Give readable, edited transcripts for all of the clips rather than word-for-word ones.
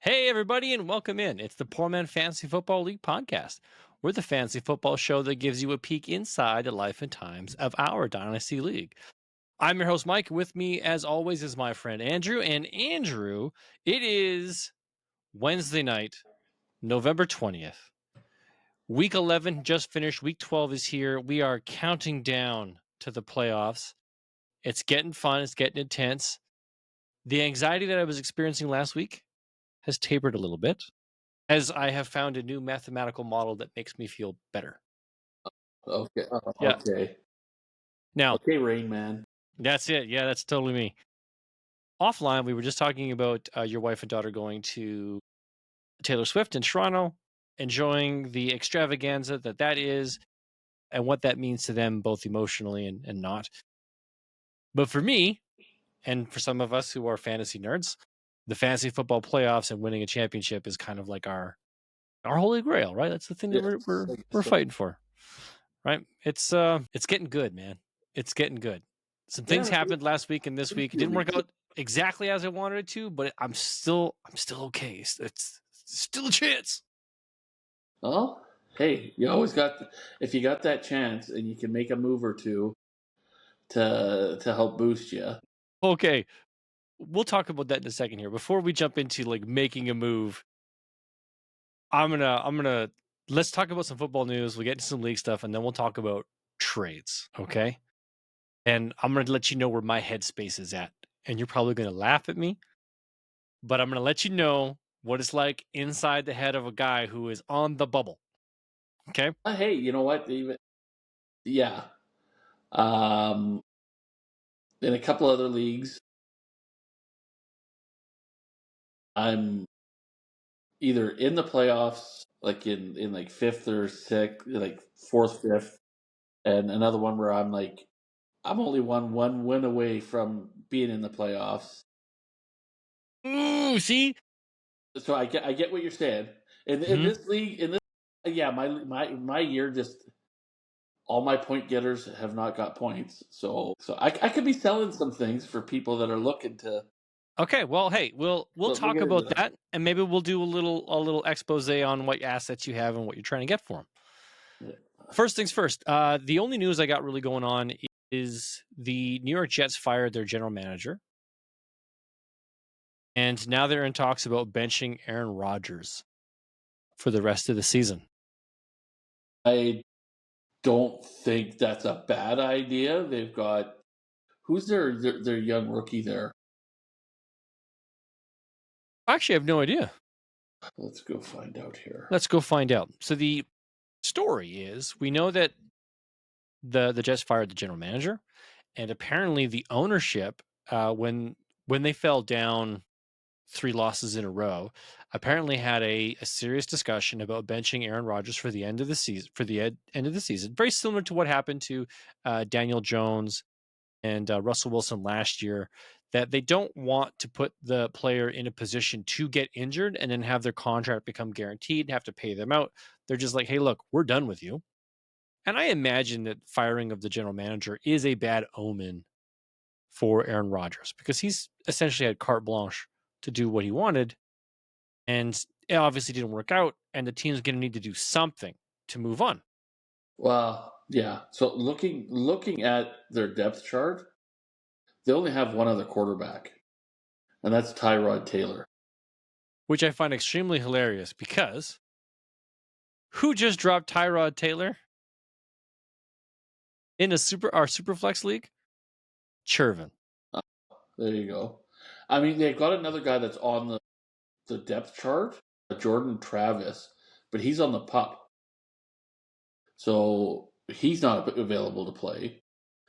Hey, everybody, and welcome in. It's the Poor Man Fantasy Football League podcast. We're the fantasy football show that gives you a peek inside the life and times of our Dynasty League. I'm your host, Mike. With me, as always, is my friend Andrew. And Andrew, it is Wednesday night, November 20th. Week 11 just finished. Week 12 is here. We are counting down to the playoffs. It's getting fun, it's getting intense. The anxiety that I was experiencing last week has tapered a little bit, as I have found a new mathematical model that makes me feel better. Okay. Yeah. Okay. Now, Okay, Rain Man. that's it. Yeah, that's totally me. Offline, we were just talking about your wife and daughter going to Taylor Swift in Toronto, enjoying the extravaganza that is, and what that means to them, both emotionally and not. But for me, and for some of us who are fantasy nerds, the fantasy football playoffs and winning a championship is kind of like our holy grail, right? That's the thing that we're fighting for. Right? It's getting good, man. It's getting good. Some things happened last week and this week. It didn't work out exactly as I wanted it to, but I'm still okay. It's still a chance. Oh, hey, you always got if you got that chance and you can make a move or two to help boost you. Okay, we'll talk about that in a second here. Before we jump into like making a move, I'm gonna let's talk about some football news. We'll get into some league stuff, and then we'll talk about trades. Okay, and I'm gonna let you know where my headspace is at, and you're probably gonna laugh at me, but I'm going to let you know what it's like inside the head of a guy who is on the bubble. Okay. Hey, you know what? Yeah. Um, in a couple other leagues, I'm either in the playoffs, like in like fifth or sixth, like fourth, fifth, and another one where I'm only one win away from being in the playoffs. Ooh, see? So I get what you're saying. In Mhm. this league, yeah, my year just all my point getters have not got points. So I could be selling some things for people that are looking to Okay. Well, hey, we'll look talk into about that. that, and maybe we'll do a little expose on what assets you have and what you're trying to get for them. First things first. The only news I got really going on is the New York Jets fired their general manager, and now they're in talks about benching Aaron Rodgers for the rest of the season. I don't think that's a bad idea. They've got who's their young rookie there? Actually, I have no idea. Let's go find out here. Let's go find out. So the story is we know that the Jets fired the general manager, and apparently the ownership, when they fell down 3 losses in a row, apparently had a serious discussion about benching Aaron Rodgers for the end of the season. End of the season, very similar to what happened to Daniel Jones and Russell Wilson last year. That they don't want to put the player in a position to get injured and then have their contract become guaranteed and have to pay them out. They're just like, hey, look, we're done with you. And I imagine that firing of the general manager is a bad omen for Aaron Rodgers because he's essentially had carte blanche to do what he wanted. And it obviously didn't work out. And the team's going to need to do something to move on. Well, yeah. So looking at their depth chart, they only have one other quarterback, and that's Tyrod Taylor. Which I find extremely hilarious because who just dropped Tyrod Taylor in our Superflex league? Chervin. There you go. I mean, they've got another guy that's on the depth chart, Jordan Travis, but he's on the pup. So he's not available to play.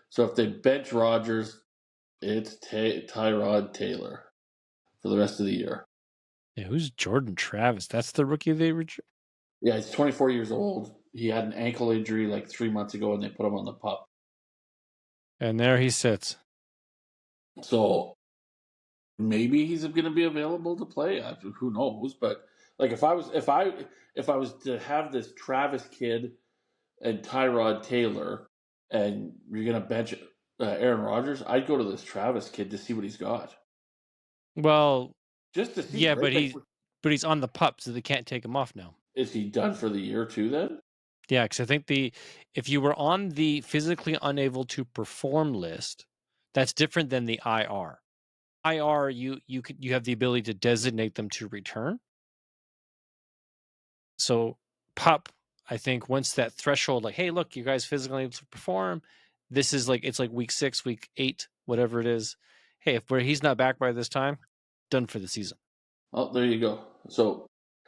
So if they bench Rodgers, it's Tyrod Taylor for the rest of the year. Yeah, who's Jordan Travis? That's the rookie they Yeah, he's 24 years old. He had an ankle injury like 3 months ago, and they put him on the pup. and there he sits. So maybe he's going to be available to play. Who knows? But like if I was to have this Travis kid and Tyrod Taylor, and you're going to bench Aaron Rodgers, I'd go to this Travis kid to see what he's got. Well, Just to see, yeah, right? but Like, but he's on the pup, so they can't take him off now. Is he done for the year too then? Yeah, because I think if you were on the physically unable to perform list, that's different than the IR. IR, you have the ability to designate them to return. So pup, I think once that threshold, like, hey, look, you guys physically able to perform. This is like it's like week 6, week 8, whatever it is. Hey, if he's not back by this time, done for the season. Oh, there you go. So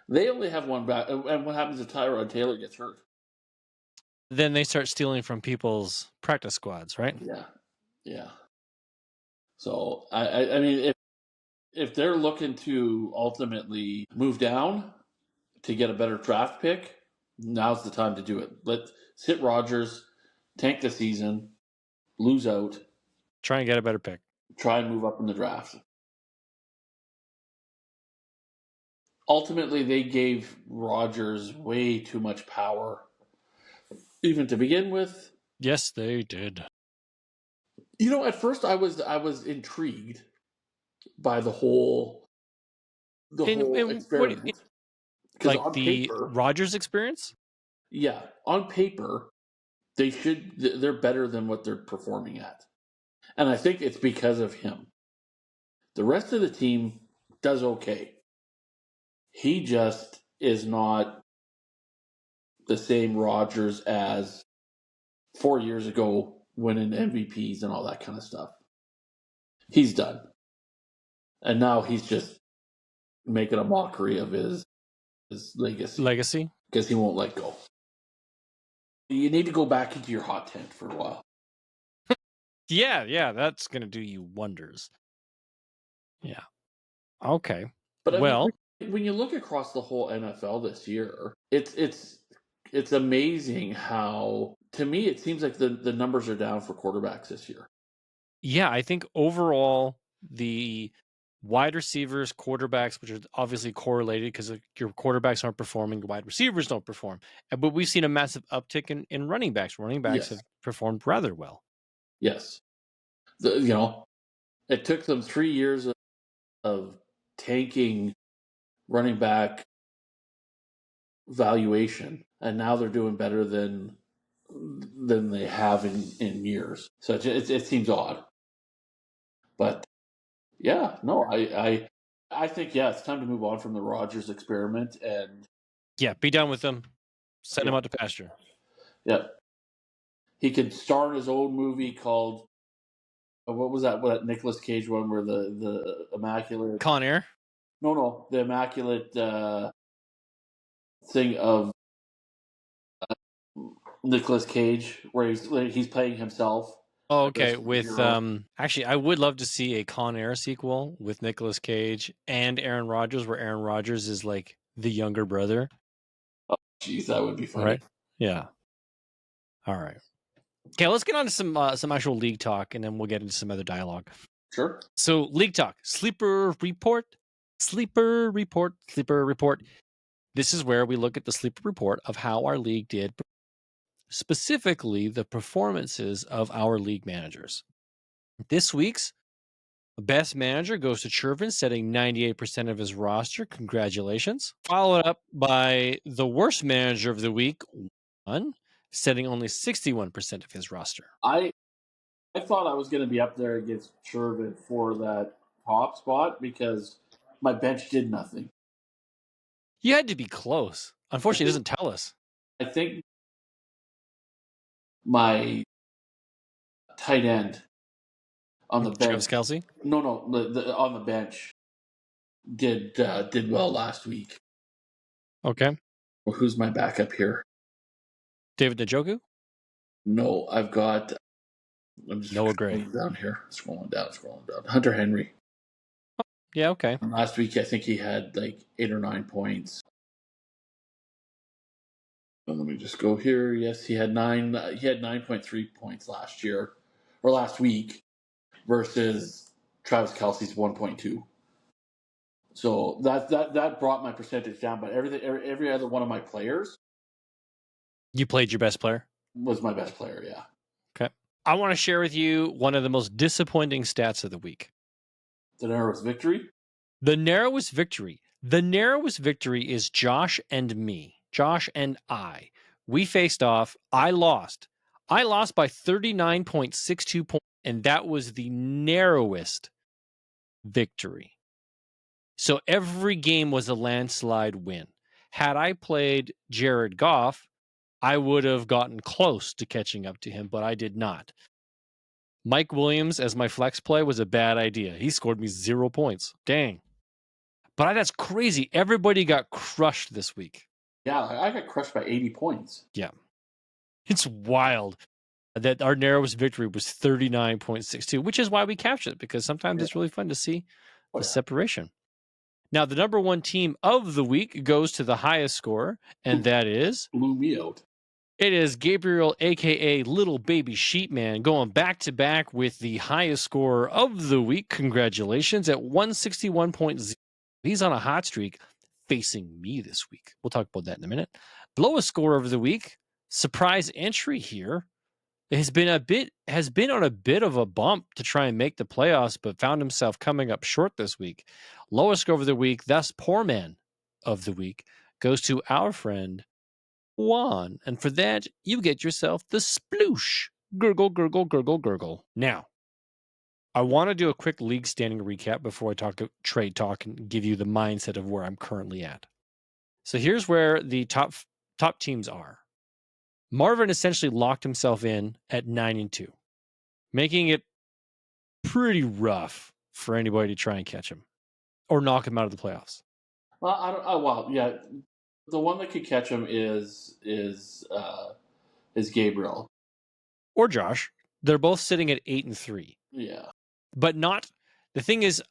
they only have one back. And what happens if Tyrod Taylor gets hurt? Then they start stealing from people's practice squads, right? Yeah, yeah. So I mean, if they're looking to ultimately move down to get a better draft pick, now's the time to do it. Let sit Rodgers, tank the season, lose out, Try and get a better pick. try and move up in the draft. Ultimately, they gave Rodgers way too much power, even to begin with. Yes, they did. You know, at first I was intrigued by the whole And what experiment because like on the paper, Rogers experience? yeah, on paper they're better than what they're performing at, and I think it's because of him. The rest of the team does okay. He just is not the same Rodgers as 4 years ago, winning MVPs and all that kind of stuff. He's done, and now he's just making a mockery of his legacy Legacy? because he won't let go. You need to go back into your hot tent for a while. Yeah, that's gonna do you wonders. Yeah. Okay. But I mean, Well, when you look across the whole NFL this year, it's amazing how, to me, it seems like the numbers are down for quarterbacks this year. yeah, I think overall the wide receivers, quarterbacks, which are obviously correlated because your quarterbacks aren't performing, your wide receivers don't perform. But we've seen a massive uptick in running backs. Running backs Yes, have performed rather well. yes. It took them 3 years of tanking running back valuation, and now they're doing better than they have in years. So it seems odd, but yeah, no, I think yeah, it's time to move on from the Rogers experiment, and Yeah, be done with them. Send yeah, them out to pasture. yeah, he could star in his own movie called what was that? What Nicolas Cage one where the immaculate? Con Air. No, the immaculate thing of Nicolas Cage where he's playing himself. Oh, I guess okay. he's a With hero. actually, I would love to see a Con Air sequel with Nicolas Cage and Aaron Rodgers, where Aaron Rodgers is like the younger brother. Oh, jeez, that would be Right? funny. Yeah. All right. Okay, let's get on to some actual league talk, and then we'll get into some other dialogue. Sure. So, league talk, sleeper report. This is where we look at the sleeper report of how our league did, specifically the performances of our league managers. This week's best manager goes to Chervin, setting 98% of his roster. Congratulations. Followed up by the worst manager of the week, one, setting only 61% of his roster. I thought I was going to be up there against Shervin for that top spot because my bench did nothing. You had to be close. I Unfortunately, it think doesn't tell us. I think my tight end on the Travis bench. Kelsey. No, on the bench did well last week. Okay. Well, who's my backup here? David Njoku. No, I've got. I'm just Noah Gray. scrolling down here. Scrolling down. Hunter Henry. Yeah, okay. Last week, I think he had like 8 or 9 points. Let me just go here. Yes, he had nine. He had 9.3 points last year or last week versus Travis Kelsey's 1.2. So that brought my percentage down. But every other one of my players You played your best player. was my best player. Yeah, Okay. I want to share with you one of the most disappointing stats of the week. the narrowest victory. The narrowest victory. The narrowest victory is Josh and me. Josh and I. We faced off. I lost. I lost by 39.62 points, and that was the narrowest victory. So every game was a landslide win. Had I played Jared Goff, I would have gotten close to catching up to him, but I did not. Mike Williams as my flex play was a bad idea. He scored me 0 points. Dang. But that's crazy. Everybody got crushed this week. Yeah, I got crushed by 80 points. Yeah. It's wild that our narrowest victory was 39.62, which is why we captured it, because sometimes it's really fun to see the separation. Now, the number one team of the week goes to the highest score, and that is... Blew me out. It is Gabriel, a.k.a. Little Baby Sheepman, going back-to-back with the highest score of the week. Congratulations at 161.0. He's on a hot streak facing me this week. We'll talk about that in a minute. The lowest score of the week, surprise entry here, has been on a bit of a bump to try and make the playoffs, but found himself coming up short this week. Lowest score of the week, thus poor man of the week, goes to our friend Juan. And for that, you get yourself the sploosh. Gurgle, gurgle, gurgle, gurgle. Now, I want to do a quick league standing recap before I talk trade talk and give you the mindset of where I'm currently at. So here's where the top teams are. Marvin essentially locked himself in at 9-2, making it pretty rough for anybody to try and catch him or knock him out of the playoffs. Well, I don't. Well, yeah, the one that could catch him is Gabriel or Josh. They're both sitting at 8-3. Yeah, but not. The thing is,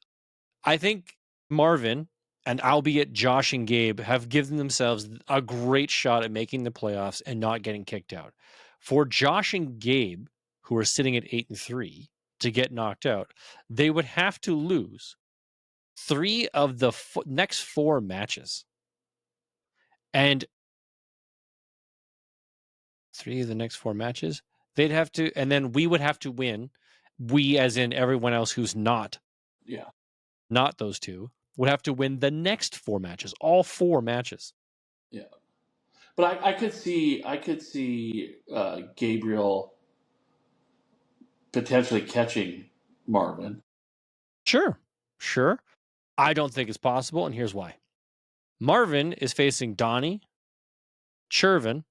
I think Marvin and albeit Josh and Gabe have given themselves a great shot at making the playoffs and not getting kicked out. For Josh and Gabe, who are sitting at 8-3, to get knocked out, they would have to lose 3 of the next 4 matches. And 3 of the next 4 matches, they'd have to, and then we would have to win. We, as in everyone else who's not those 2, would have to win the next 4 matches, all 4 matches. Yeah, but I could see Gabriel potentially catching Marvin. Sure. I don't think it's possible, and here's why. Marvin is facing Donnie, Chervin.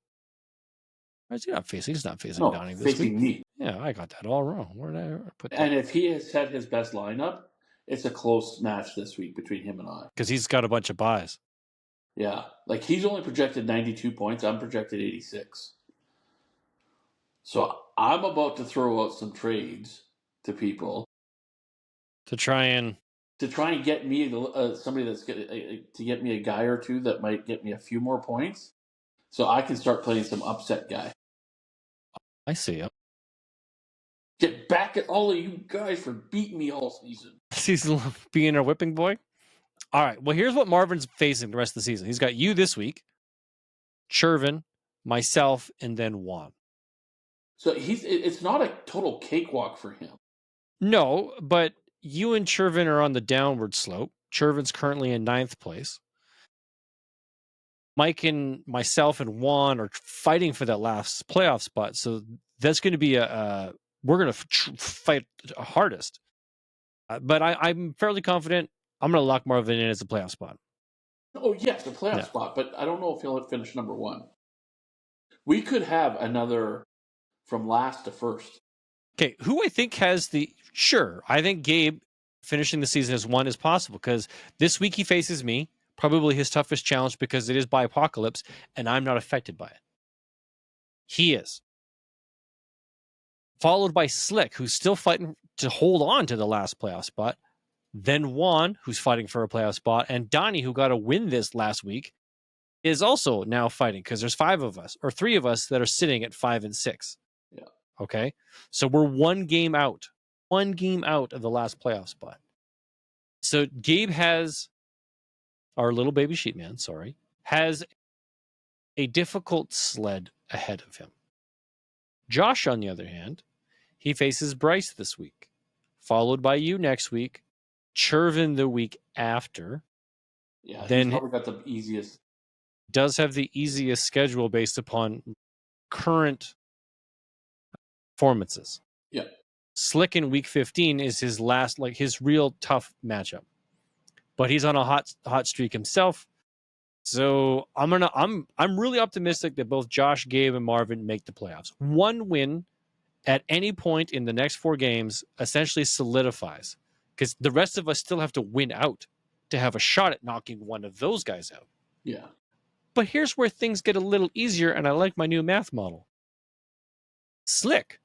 He's not facing Donnie this facing week. me. Yeah, I got that all wrong. Where did I put that? And if he has set his best lineup, it's a close match this week between him and I. Because he's got a bunch of buys. Yeah, like he's only projected 92 points. I'm projected 86. So I'm about to throw out some trades to people to try and get me somebody that's to get me a guy or two that might get me a few more points, so I can start playing some upset guy. I see him. Get back at all of you guys for beating me all season. Season being a whipping boy. All right. Well, here's what Marvin's facing the rest of the season. He's got you this week, Chervin, myself, and then Juan. So it's not a total cakewalk for him. No, but you and Chervin are on the downward slope. Chervin's currently in 9th place. Mike and myself and Juan are fighting for that last playoff spot. So that's going to be we're going to fight hardest. But I'm fairly confident I'm going to lock Marvin in as a playoff spot. Oh, yes, the playoff spot. But I don't know if he'll finish number 1. We could have another from last to first. Okay, who I think has sure, I think Gabe finishing the season as 1 is possible because this week he faces me, probably his toughest challenge because it is by apocalypse, and I'm not affected by it. He is. Followed by Slick, who's still fighting to hold on to the last playoff spot. Then Juan, who's fighting for a playoff spot, and Donnie, who got a win this last week, is also now fighting because there's 5 of us, or 3 of us that are sitting at 5 and 6. Yeah. Okay, so we're one game out of the last playoff spot. So Gabe has, our little baby sheepman, has a difficult sled ahead of him. Josh, on the other hand, he faces Bryce this week, followed by you next week, Chervin the week after, Yeah, he's then probably got the easiest. does have the easiest schedule based upon current performances. Yeah, Slick in week 15 is his last, like his real tough matchup. But he's on a hot streak himself. So I'm really optimistic that both Josh, Gabe, and Marvin make the playoffs. One win at any point in the next 4 games essentially solidifies, because the rest of us still have to win out to have a shot at knocking one of those guys out. yeah, But here's where things get a little easier, and I like my new math model. Slick,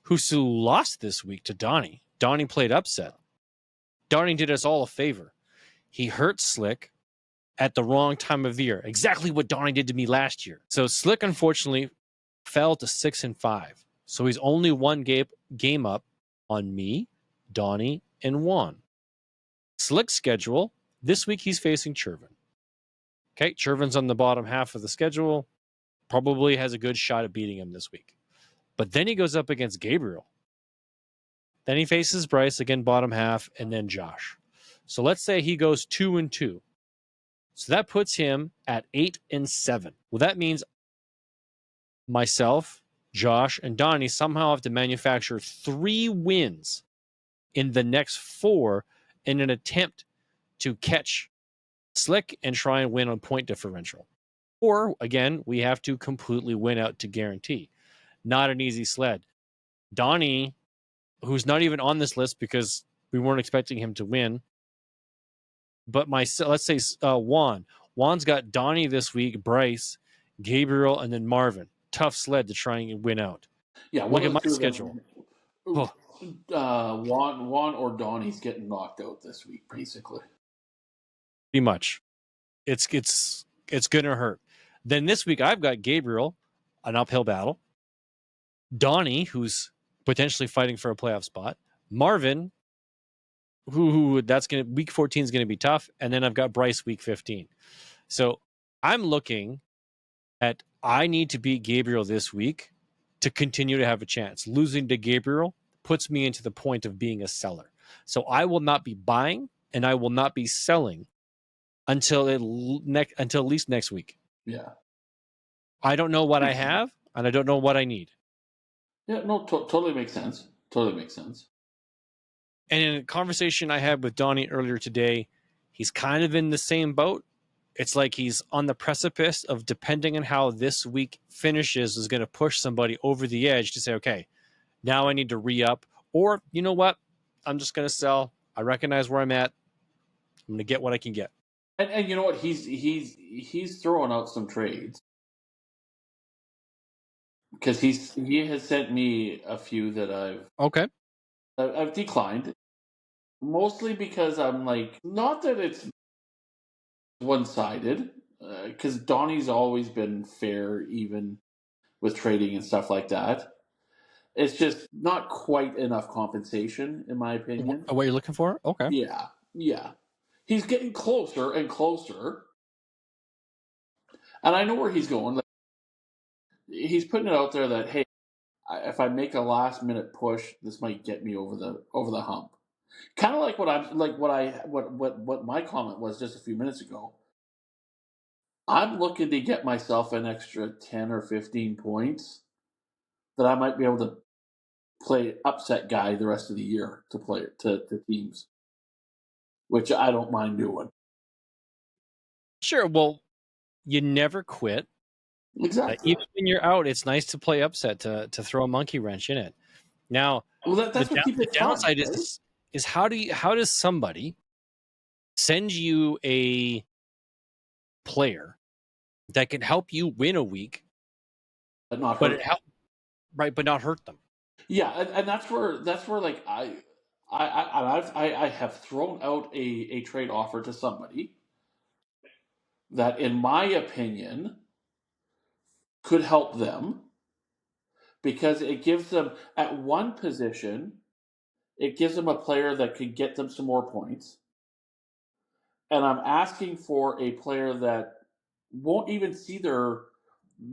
who lost this week to Donnie. Donnie played upset. Donnie did us all a favor. He hurt Slick at the wrong time of year. Exactly what Donnie did to me last year. So Slick, unfortunately, fell to 6-5. So he's only one game up on me, Donnie, and Juan. Slick's schedule, this week he's facing Chervin. Okay, Chervin's on the bottom half of the schedule. Probably has a good shot at beating him this week. But then he goes up against Gabriel. Then he faces Bryce, again, bottom half, and then Josh. So let's say he goes 2-2. So that puts him at 8-7. Well, that means myself, Josh, and Donnie somehow have to manufacture 3 wins in the next 4 in an attempt to catch Slick and try and win on point differential. Or, again, we have to completely win out to guarantee. Not an easy sled. Donnie, who's not even on this list because we weren't expecting him to win, but let's say Juan. Juan's got Donnie this week, Bryce, Gabriel, and then Marvin. Tough sled to try and win out. yeah. Look One at of the my two of schedule. them. Oh, Juan or Donnie's getting knocked out this week, basically. pretty much. It's gonna hurt. Then this week I've got Gabriel, an uphill battle. Donnie, who's potentially fighting for a playoff spot. Marvin, who that's gonna week 14 is gonna be tough, and then I've got Bryce week 15. So I'm looking at I need to beat Gabriel this week to continue to have a chance. Losing to Gabriel puts me into the point of being a seller. So I will not be buying and I will not be selling until at least next week. Yeah. I don't know what I have and I don't know what I need. Yeah, no, totally makes sense. Totally makes sense. And in a conversation I had with Donnie earlier today, he's kind of in the same boat. It's like he's on the precipice of, depending on how this week finishes, is going to push somebody over the edge to say, okay, now I need to re-up. Or, you know what? I'm just going to sell. I recognize where I'm at. I'm going to get what I can get. And you know what? He's throwing out some trades because he has sent me a few that Okay. I've declined, mostly because I'm like, not that it's one sided, because Donnie's always been fair, even with trading and stuff like that. It's just not quite enough compensation, in my opinion. What you're looking for? Okay. Yeah, yeah. He's getting closer and closer, and I know where he's going. Like, he's putting it out there that, hey, if I make a last minute push, this might get me over the hump. Kind of like what my comment was just a few minutes ago. I'm looking to get myself an extra 10 or 15 points that I might be able to play upset guy the rest of the year to play to teams, which I don't mind doing. Sure. Well, you never quit. Exactly. Even when you're out, it's nice to play upset to throw a monkey wrench in it. Now, Well, that's what keeps the it fun, downside right? is how does somebody send you a player that can help you win a week, But not but hurt. but not hurt them? Yeah, and that's where like I have thrown out a trade offer to somebody that, in my opinion, could help them because it gives them at one position, it gives them a player that could get them some more points, and I'm asking for a player that won't even see their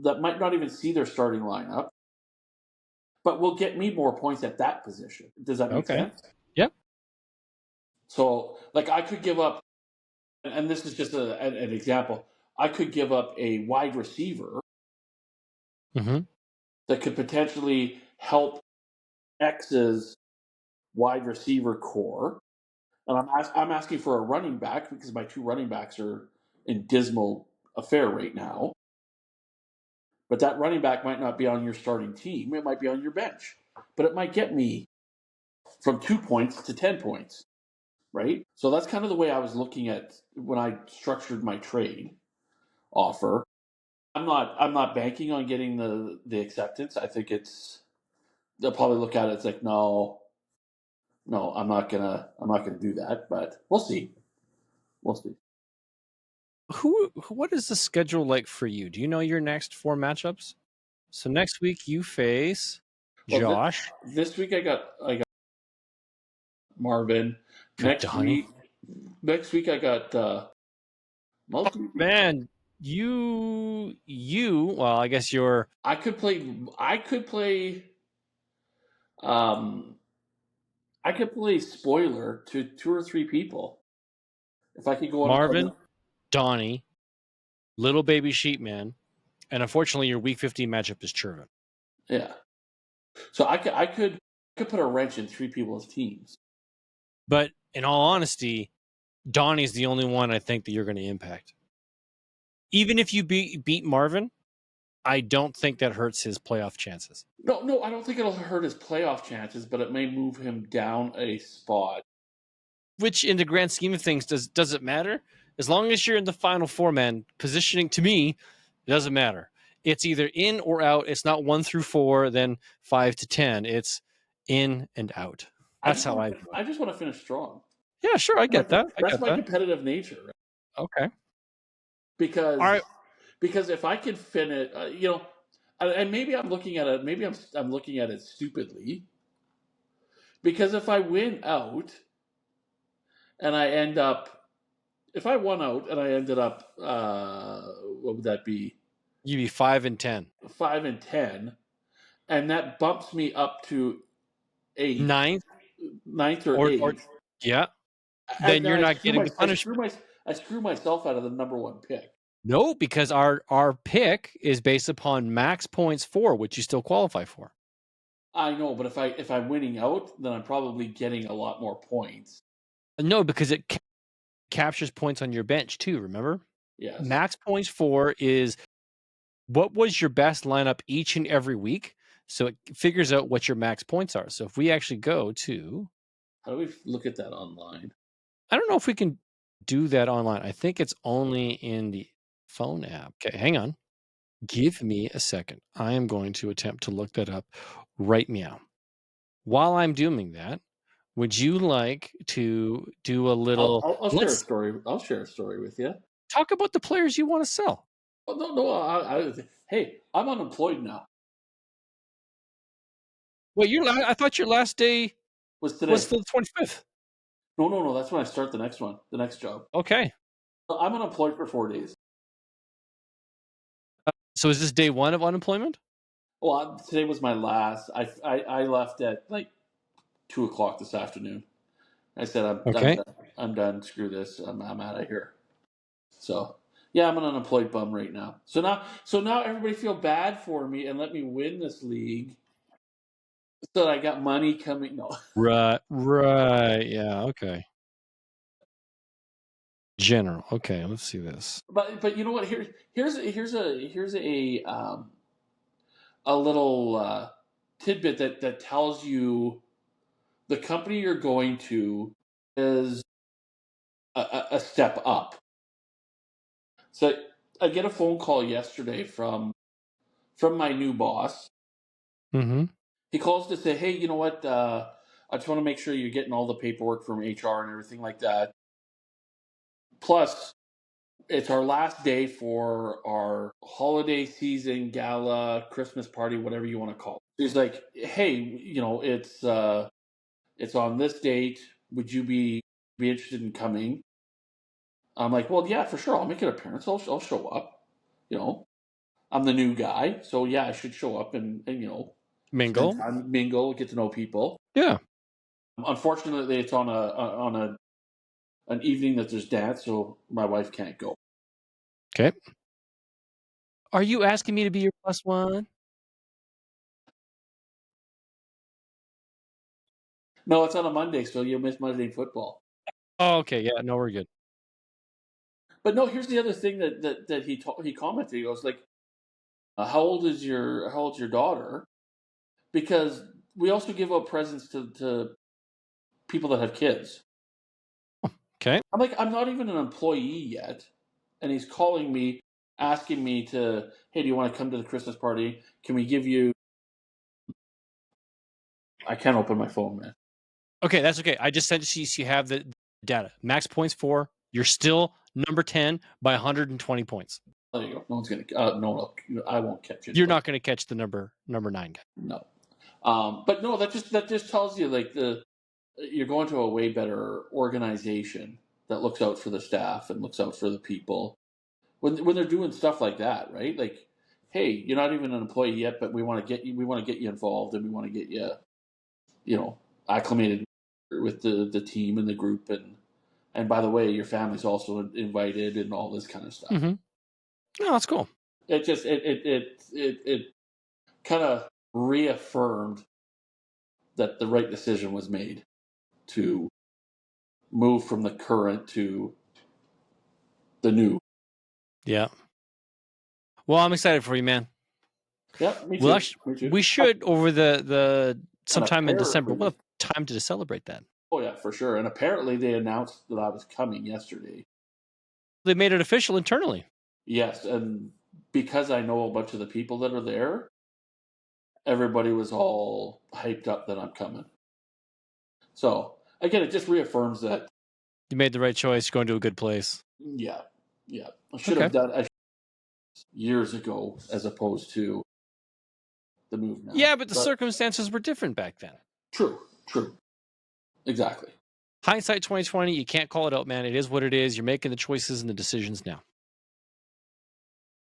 that might not even see their starting lineup, but will get me more points at that position. Does that make Okay. sense? Yep. So, like, I could give up. and this is just an example. I could give up a wide receiver Hmm. that could potentially help X's wide receiver core, and I'm asking for a running back because my two running backs are in dismal affair right now. But that running back might not be on your starting team; it might be on your bench, but it might get me from 2 points to 10 points, right? So that's kind of the way I was looking at when I structured my trade offer. I'm not banking on getting the acceptance. I think they'll probably look at it. It's like no, I'm not gonna do that. But we'll see. We'll see. What is the schedule like for you? Do you know your next four matchups? So next week you face Well, Josh. this week I got Marvin. Got Next Donnie. week next week I got Oh, most. man, you. Well, I guess you're I could play um I could play spoiler to two or three people if I could go on. Marvin, Donnie, little baby sheepman, and unfortunately your week 15 matchup is Chervin. Yeah. So I could put a wrench in three people's teams. But in all honesty, Donnie's the only one I think that you're going to impact. Even if you beat Marvin, I don't think that hurts his playoff chances. No, no, I don't think it'll hurt his playoff chances, but it may move him down a spot. Which, in the grand scheme of things, does it matter? As long as you're in the final four, man, positioning to me, it doesn't matter. It's either in or out. It's not 1 through 4, then 5 to 10. It's in and out. That's how I do it. I just want to finish strong. Yeah, sure, I get that. I That's get my that. competitive nature, right? Okay. All Because right. if I could finish, and maybe I'm looking at it, maybe I'm looking at it stupidly. Because if I win out and I end up, if I won out and I ended up, what would that be? You'd be 5 and 10. 5 and 10, and that bumps me up to eighth, Ninth, ninth or or eighth, yeah. and Then then you're not getting the punishment. I screw myself out of the number one pick. No, because our pick is based upon max points for, which you still qualify for. I know, but if I'm winning out, then I'm probably getting a lot more points. No, because it captures points on your bench too, remember? Yes. Max points for is what was your best lineup each and every week. So it figures out what your max points are. So if we actually go to, How do we look at that online? I don't know if we can do that online. I think it's only in the phone app. Okay, hang on. Give me a second. I am going to attempt to look that up right now. While I'm doing that, would you like to do a little, I'll share a let's story. I'll share a story with you. talk about the players you want to sell? Oh, no, no. Hey, I'm unemployed now. Well, I thought your last day Was today? was the 25th. No, no, no. That's when I start the next one, the next job. Okay. I'm unemployed for 4 days. So is this day one of unemployment? Well, today was my last. I left at like 2 o'clock this afternoon. I said I'm Okay. done. I'm done. Screw this. I'm out of here. So yeah, I'm an unemployed bum right now. So now everybody feel bad for me and let me win this league so that I got money coming. No, Right. Right. Yeah. Okay. General. Okay. Let's see this. but you know what? Here's a little tidbit that tells you the company you're going to is a step up. So I get a phone call yesterday from my new boss. Mm-hmm. He calls to say, "Hey, you know what? I just want to make sure you're getting all the paperwork from HR and everything like that. Plus, it's our last day for our holiday season gala, Christmas party, whatever you want to call it." He's like, "Hey, it's on this date. Would you be interested in coming?" I'm like, "Well, yeah, for sure. I'll make an appearance. I'll show up. You know, I'm the new guy, so yeah, I should show up and spend Mingle. time, mingle, get to know people." Yeah. Unfortunately, it's on a an evening that there's dance, so my wife can't go. Okay. Are you asking me to be your plus one? No, it's on a Monday, so you'll miss Monday Night Football. Oh, okay. Yeah. No, we're good. But no, here's the other thing that he commented. He goes like, how old's your daughter? Because we also give out presents to people that have kids. Okay. I'm like, I'm not even an employee yet, and he's calling me, asking me to, hey, do you want to come to the Christmas party? Can we give you? I can't open my phone, man. Okay. That's okay. I just sent it to you so you have the data. Max points 4. You're still number 10 by 120 points. There you go. No one's gonna. No, I won't catch it. You're But not going to catch the number 9 guy. no. But no, that just tells you like you're going to a way better organization that looks out for the staff and looks out for the people when they're doing stuff like that, right? Like, hey, you're not even an employee yet, but we want to get you involved, and we want to get you, you know, acclimated with the team and the group, and by the way, your family's also invited and all this kind of stuff. Mm-hmm. No, that's cool. It just it kind of reaffirmed that the right decision was made to move from the current to the new. Yeah. Well, I'm excited for you, man. Yeah, me Well, too. actually, Me too. we should over the And sometime in December. We'll apparently, have time to celebrate that. oh yeah, for sure. And apparently, they announced that I was coming yesterday. They made it official internally. Yes, and because I know a bunch of the people that are there, everybody was all hyped up that I'm coming. So again, it just reaffirms that. You made the right choice. You're going to a good place. Yeah, yeah. I should Okay. have done it years ago as opposed to the move now. Yeah, but the circumstances were different back then. True, exactly. Hindsight 2020, you can't call it out, man. It is what it is. You're making the choices and the decisions now.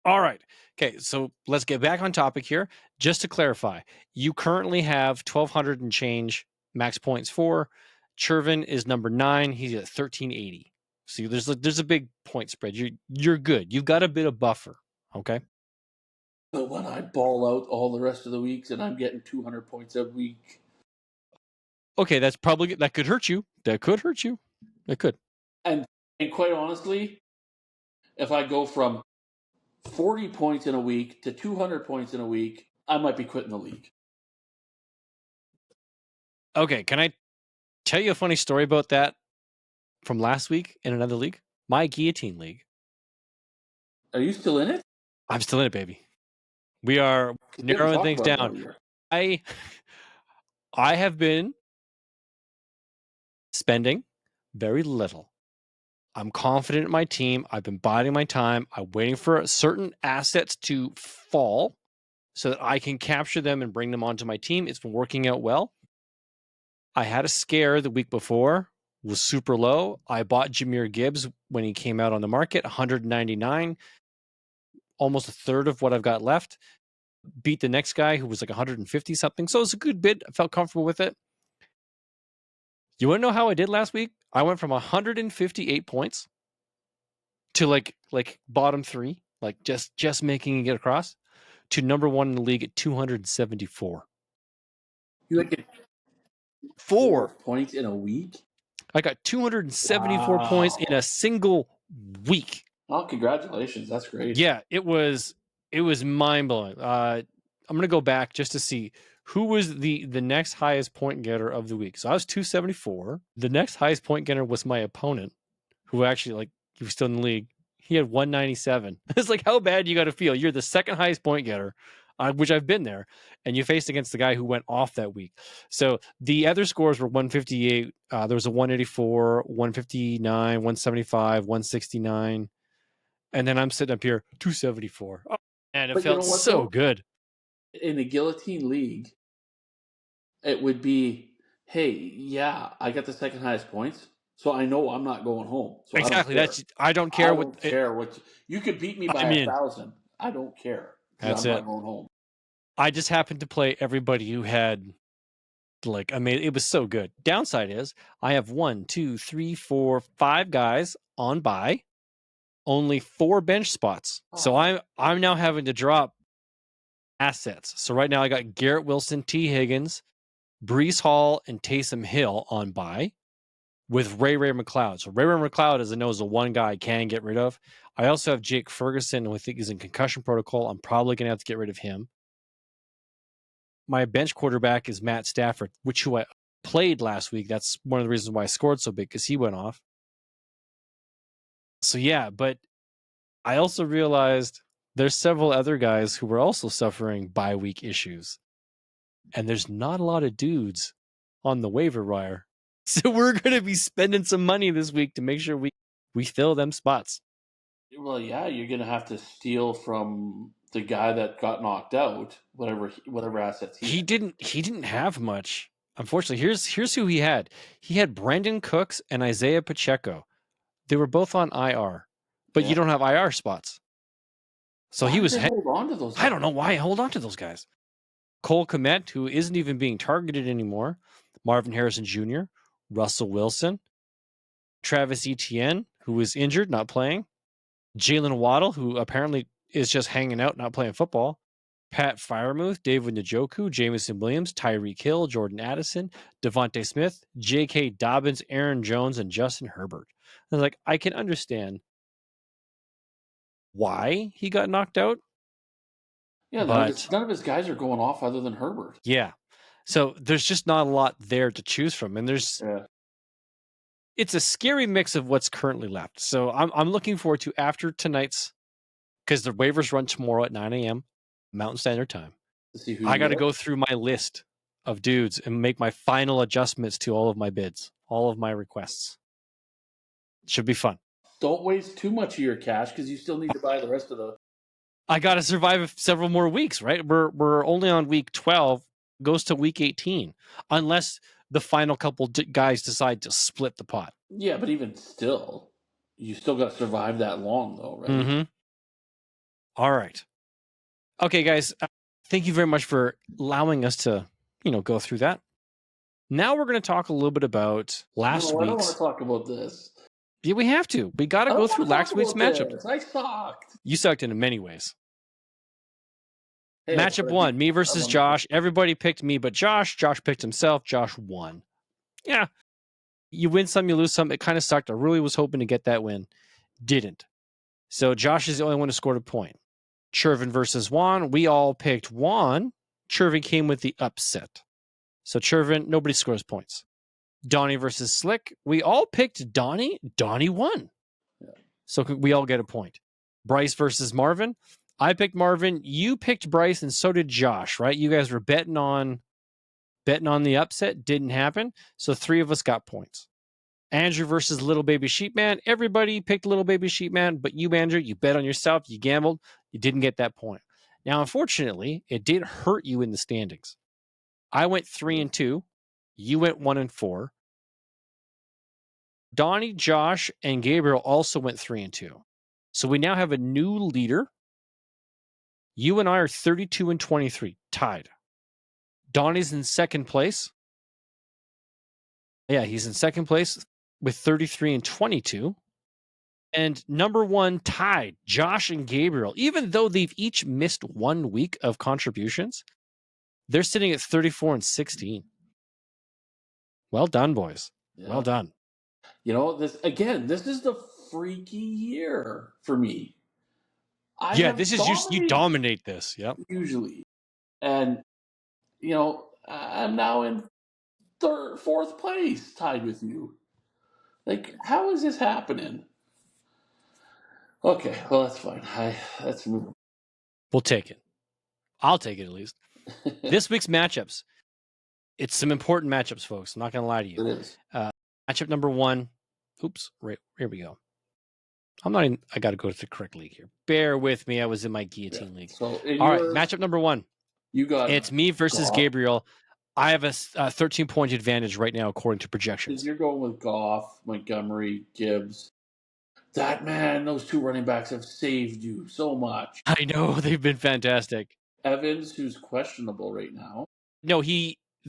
All right. Okay, so let's get back on topic here. Just to clarify, you currently have 1,200 and change max points for. Chervin is number 9. He's at 1,380. See, there's a big point spread. You're good. You've got a bit of buffer. Okay. But when I ball out all the rest of the weeks and I'm getting 200 points a week, Okay, that could hurt you. That could hurt you. It could. and quite honestly, if I go from 40 points in a week to 200 points in a week, I might be quitting the league. Okay, can I tell you a funny story about that from last week in another league? My guillotine league. Are you still in it? I'm still in it, baby. We are We haven't narrowing talked things about it down. all year. I I have been spending very little. I'm confident in my team. I've been biding my time. I'm waiting for certain assets to fall so that I can capture them and bring them onto my team. It's been working out well. I had a scare the week before, was super low. I bought Jameer Gibbs when he came out on the market, 199, almost a third of what I've got left. Beat the next guy who was like 150 something. So it was a good bid. I felt comfortable with it. You want to know how I did last week? I went from 158 points to like bottom 3, like just making it across, to number 1 in the league at 274. You like get 4 4. points in a week? I got 274 points in Wow. a single week. Oh, congratulations. That's great. Yeah, it was mind-blowing. I'm going to go back just to see who was the next highest point getter of the week. So I was 274. The next highest point getter was my opponent, who actually, like, he was still in the league. He had 197. It's like, how bad you got to feel? You're the second highest point getter, which I've been there, and you faced against the guy who went off that week. So the other scores were 158. There was a 184, 159, 175, 169. And then I'm sitting up here, 274. Oh, and it But you know felt what, so though? good. In the guillotine league, it would be, hey, yeah, I got the second highest points, so I know I'm not going home. So I don't Exactly. care. I don't care I what don't care what you could beat me by I'm in. 1,000. I don't care because That's I'm it. not going home. I just happened to play everybody who had Like, I mean, it was so good. Downside is I have 1, 2, 3, 4, 5 guys on bye, only 4 bench spots. So Oh, I'm now having to drop assets. So right now I got Garrett Wilson, T. Higgins, Brees Hall, and Taysom Hill on bye with Ray McLeod. So Ray McLeod, as I know, is the one guy I can get rid of. I also have Jake Ferguson, who I think is in concussion protocol. I'm probably going to have to get rid of him. My bench quarterback is Matt Stafford, who I played last week. That's one of the reasons why I scored so big, because he went off. So yeah, but I also realized there's several other guys who were also suffering bye week issues. And there's not a lot of dudes on the waiver wire. So we're going to be spending some money this week to make sure we fill them spots. well, yeah, you're gonna have to steal from the guy that got knocked out, whatever assets he He had. didn't have much. Unfortunately, here's who he had. He had Brandon Cooks and Isaiah Pacheco. They were both on IR, but you Yeah. don't have IR spots. So Why he did was they hold on to those I guys? don't know why I hold on to those guys. Cole Kmet, who isn't even being targeted anymore, Marvin Harrison Jr., Russell Wilson, Travis Etienne, who was injured, not playing, Jalen Waddle, who apparently is just hanging out, not playing football, Pat Fryermuth, David Njoku, Jamison Williams, Tyreek Hill, Jordan Addison, Devontae Smith, J.K. Dobbins, Aaron Jones, and Justin Herbert. And like, I can understand why he got knocked out, Yeah, but none of his guys are going off other than Herbert. yeah. So there's just not a lot there to choose from. And Yeah. it's a scary mix of what's currently left. So I'm looking forward to after tonight's, because the waivers run tomorrow at 9 a.m. Mountain Standard Time. To see who I you got to get. go through my list of dudes and make my final adjustments to all of my bids, all of my requests. Should be fun. Don't waste too much of your cash because you still need to buy the rest of the. I got to survive several more weeks, right? We're only on week 12, goes to week 18, unless the final couple guys decide to split the pot. Yeah, but even still, you still got to survive that long, though, right? Mm-hmm. All right. Okay, guys. Thank you very much for allowing us to, go through that. Now we're going to talk a little bit about last No, I don't want week's. to talk about this. Yeah, we have to. We got to I go don't through want to talk last week's about matchup. this. I sucked. You sucked in many ways. Hey, that's Matchup what I do. 1, me versus Josh. Everybody picked me but Josh. Josh picked himself. Josh won. Yeah. You win some, you lose some. It kind of sucked. I really was hoping to get that win. Didn't. So Josh is the only one who scored a point. Chervin versus Juan. We all picked Juan. Chervin came with the upset. So Chervin, nobody scores points. Donnie versus Slick. We all picked Donnie. Donnie won. Yeah. So we all get a point. Bryce versus Marvin. I picked Marvin. You picked Bryce, and so did Josh, right? You guys were betting on the upset. Didn't happen. So 3 of us got points. Andrew versus Little Baby Sheepman. Everybody picked Little Baby Sheepman, but you, Andrew, you bet on yourself. You gambled. You didn't get that point. Now, unfortunately, it did hurt you in the standings. I went 3-2. You went 1-4. Donnie, Josh, and Gabriel also went 3-2. So we now have a new leader. You and I are 32-23, tied. Donnie's in second place. Yeah, he's in second place with 33-22. And number 1 tied, Josh and Gabriel. Even though they've each missed 1 week of contributions, they're sitting at 34-16. Well done, boys. Yeah. Well done. This is the freaky year for me. This is just you dominate this. Yep. Usually. And, I'm now in fourth place tied with you. Like, how is this happening? Okay, well, that's fine. Let's move on. We'll take it. I'll take it at least. This week's matchups. It's some important matchups, folks. I'm not going to lie to you. It is. Matchup number 1. Oops. Right, here we go. I got to go to the correct league here. Bear with me. I was in my guillotine league. So all right, matchup number 1. You got it's me versus Goff. Gabriel. I have a 13-point advantage right now, according to projections. You're going with Goff, Montgomery, Gibbs. Those 2 running backs have saved you so much. I know, they've been fantastic. Evans, who's questionable right now. No,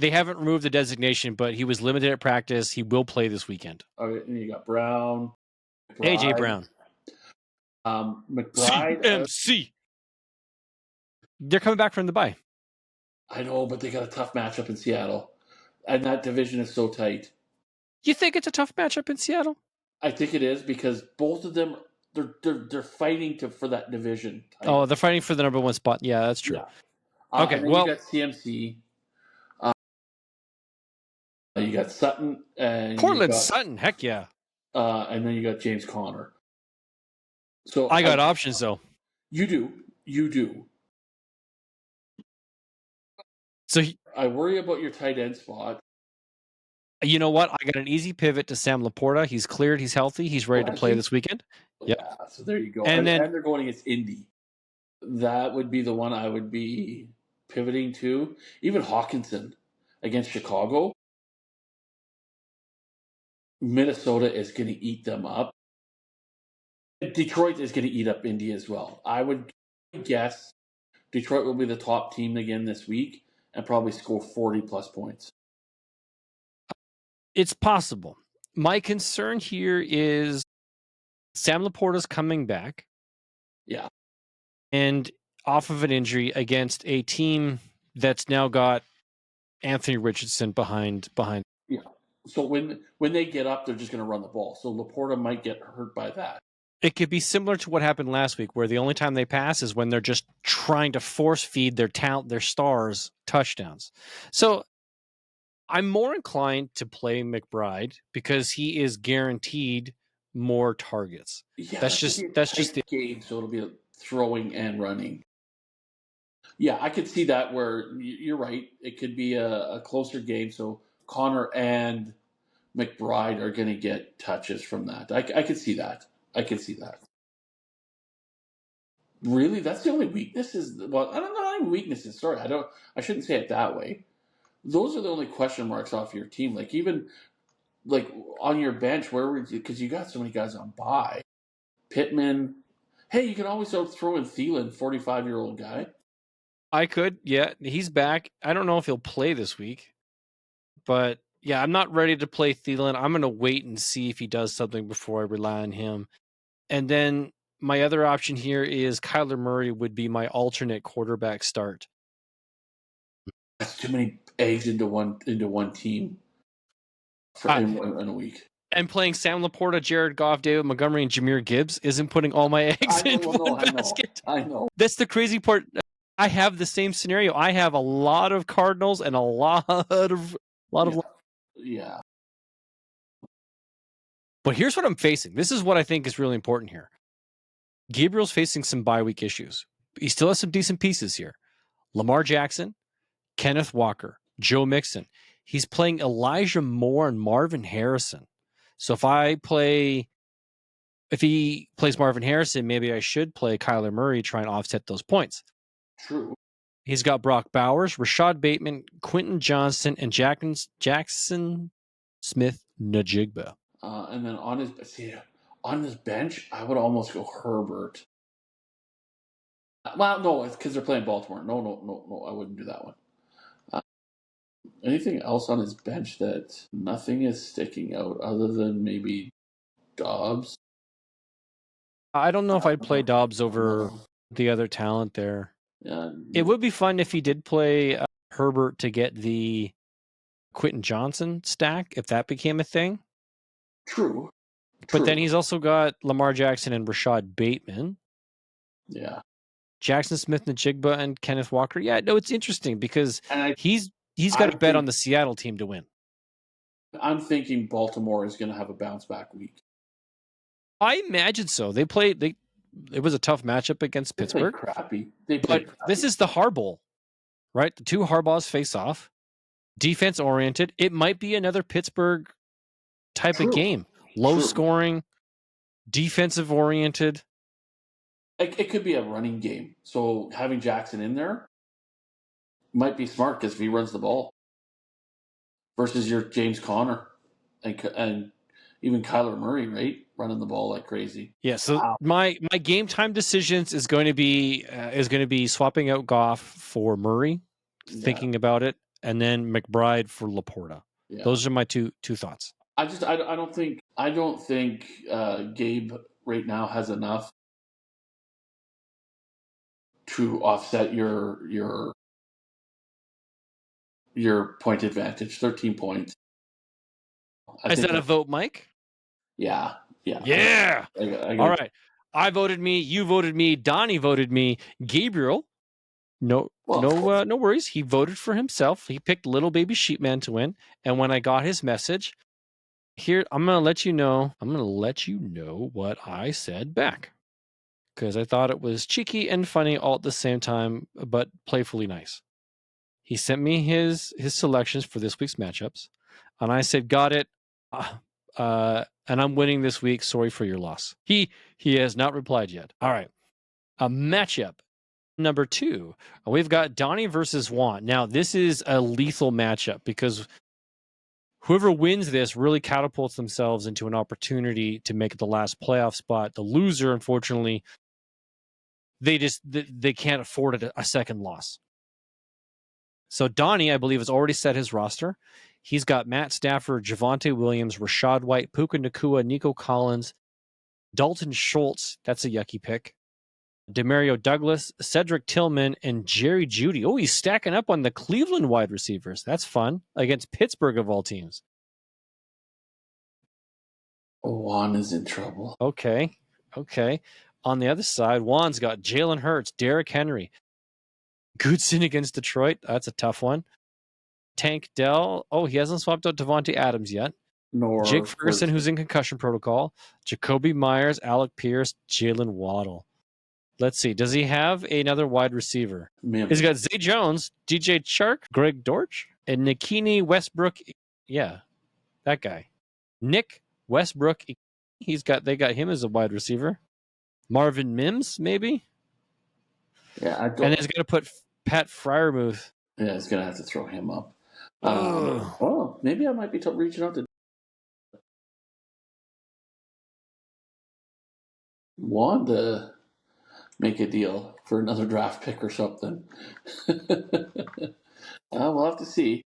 they haven't removed the designation, but he was limited at practice. He will play this weekend. Okay, and you got Brown, AJ McBride. Brown. McBride, CMC. They're coming back from the bye. I know, but they got a tough matchup in Seattle, and that division is so tight. You think it's a tough matchup in Seattle? I think it is because both of them they're fighting for that division. Oh, they're fighting for the number one spot. Yeah, that's true. Yeah. Okay, and then well, you got CMC. You got Sutton and Portland Sutton. Heck yeah. And then you got James Conner. So I got options though. You do. So I worry about your tight end spot. You know what? I got an easy pivot to Sam Laporta. He's cleared. He's healthy. He's ready to play this weekend. Yep. Yeah, so there you go. And then they're going against Indy. That would be the one I would be pivoting to. Even Hawkinson against Chicago. Minnesota is going to eat them up. Detroit is going to eat up Indy as well. I would guess Detroit will be the top team again this week and probably score 40-plus points. It's possible. My concern here is Sam Laporta's coming back. Yeah. And off of an injury against a team that's now got Anthony Richardson behind. Yeah. So when they get up, they're just going to run the ball. So Laporta might get hurt by that. It could be similar to what happened last week, where the only time they pass is when they're just trying to force feed their talent, their stars, touchdowns. So I'm more inclined to play McBride because he is guaranteed more targets. Yeah, that's just the game. So it'll be a throwing and running. Yeah, I could see that where you're right. It could be a closer game. So Connor and McBride are going to get touches from that. I could see that. Really, that's the only weakness. Well, I don't know any weaknesses. Sorry, I shouldn't say it that way. Those are the only question marks off your team. Like even like on your bench, where would you? Because you got so many guys on bye. Pittman. Hey, you can always throw in Thielen, 45-year-old guy. I could, yeah. He's back. I don't know if he'll play this week, but yeah, I'm not ready to play Thielen. I'm going to wait and see if he does something before I rely on him. And then my other option here is Kyler Murray would be my alternate quarterback start. That's too many eggs into one team in a week. And playing Sam Laporta, Jared Goff, David Montgomery, and Jahmyr Gibbs isn't putting all my eggs in one basket. I know. That's the crazy part. I have the same scenario. I have a lot of Cardinals and a lot of. Yeah. But here's what I'm facing. This is what I think is really important here. Gabriel's facing some bye week issues. He still has some decent pieces here. Lamar Jackson, Kenneth Walker, Joe Mixon. He's playing Elijah Moore and Marvin Harrison. So if he plays Marvin Harrison, maybe I should play Kyler Murray, try and offset those points. True. He's got Brock Bowers, Rashad Bateman, Quentin Johnston, and Jackson Smith-Njigba. And then on his bench, I would almost go Herbert. Well, no, it's because they're playing Baltimore. No, I wouldn't do that one. Anything else on his bench that nothing is sticking out other than maybe Dobbs? I don't know if I'd play Dobbs over the other talent there. Yeah, it would be fun if he did play Herbert to get the Quentin Johnson stack, if that became a thing. True. But then he's also got Lamar Jackson and Rashad Bateman. Yeah. Jackson Smith-Njigba and Kenneth Walker. Yeah, no, it's interesting because he's got to bet on the Seattle team to win. I'm thinking Baltimore is going to have a bounce back week. I imagine so. It was a tough matchup against Pittsburgh. They played crappy. This is the Harbaugh, right? The two Harbaughs face off. Defense oriented. It might be another Pittsburgh type of game. Low scoring, defensive oriented. It could be a running game. So having Jackson in there might be smart because if he runs the ball versus your James Conner and even Kyler Murray, right? Running the ball like crazy. Yeah, so my game time decisions is going to be swapping out Goff for Murray, thinking about it. and then McBride for Laporta. Yeah. Those are my two thoughts. I don't think Gabe right now has enough to offset your point advantage. 13 points. I Is think that a vote, Mike? yeah. Yeah. I All got right. I voted me. You voted me. Donnie voted me. Gabriel, no, well, no worries. He voted for himself. He picked Little Baby Sheepman to win. And when I got his message, here I'm gonna let you know. I'm gonna let you know what I said back because I thought it was cheeky and funny all at the same time, but playfully nice. He sent me his selections for this week's matchups, and I said, "Got it." And I'm winning this week. Sorry for your loss. He has not replied yet. All right, a matchup number 2. We've got Donnie versus Juan. Now this is a lethal matchup because whoever wins this really catapults themselves into an opportunity to make the last playoff spot. The loser, unfortunately, they can't afford a second loss. So Donnie, I believe, has already set his roster. He's got Matt Stafford, Javonte Williams, Rashad White, Puka Nacua, Nico Collins, Dalton Schultz. That's a yucky pick. Demario Douglas, Cedric Tillman, and Jerry Jeudy. Oh, he's stacking up on the Cleveland wide receivers. That's fun. Against Pittsburgh of all teams. Juan is in trouble. Okay. On the other side, Juan's got Jalen Hurts, Derrick Henry. Goodson against Detroit. That's a tough one. Tank Dell. Oh, he hasn't swapped out Devontae Adams yet. Jake Ferguson, who's in concussion protocol. Jacoby Myers, Alec Pierce, Jalen Waddle. Let's see. Does he have another wide receiver? He's got Zay Jones, DJ Chark, Greg Dortch, and Nikini Westbrook. Yeah, that guy. Nick Westbrook. They got him as a wide receiver. Marvin Mims, maybe? Yeah, and he's going to put Pat Fryermuth. Yeah, he's going to have to throw him up. Well, maybe I might be reaching out to Juan to make a deal for another draft pick or something. We'll have to see.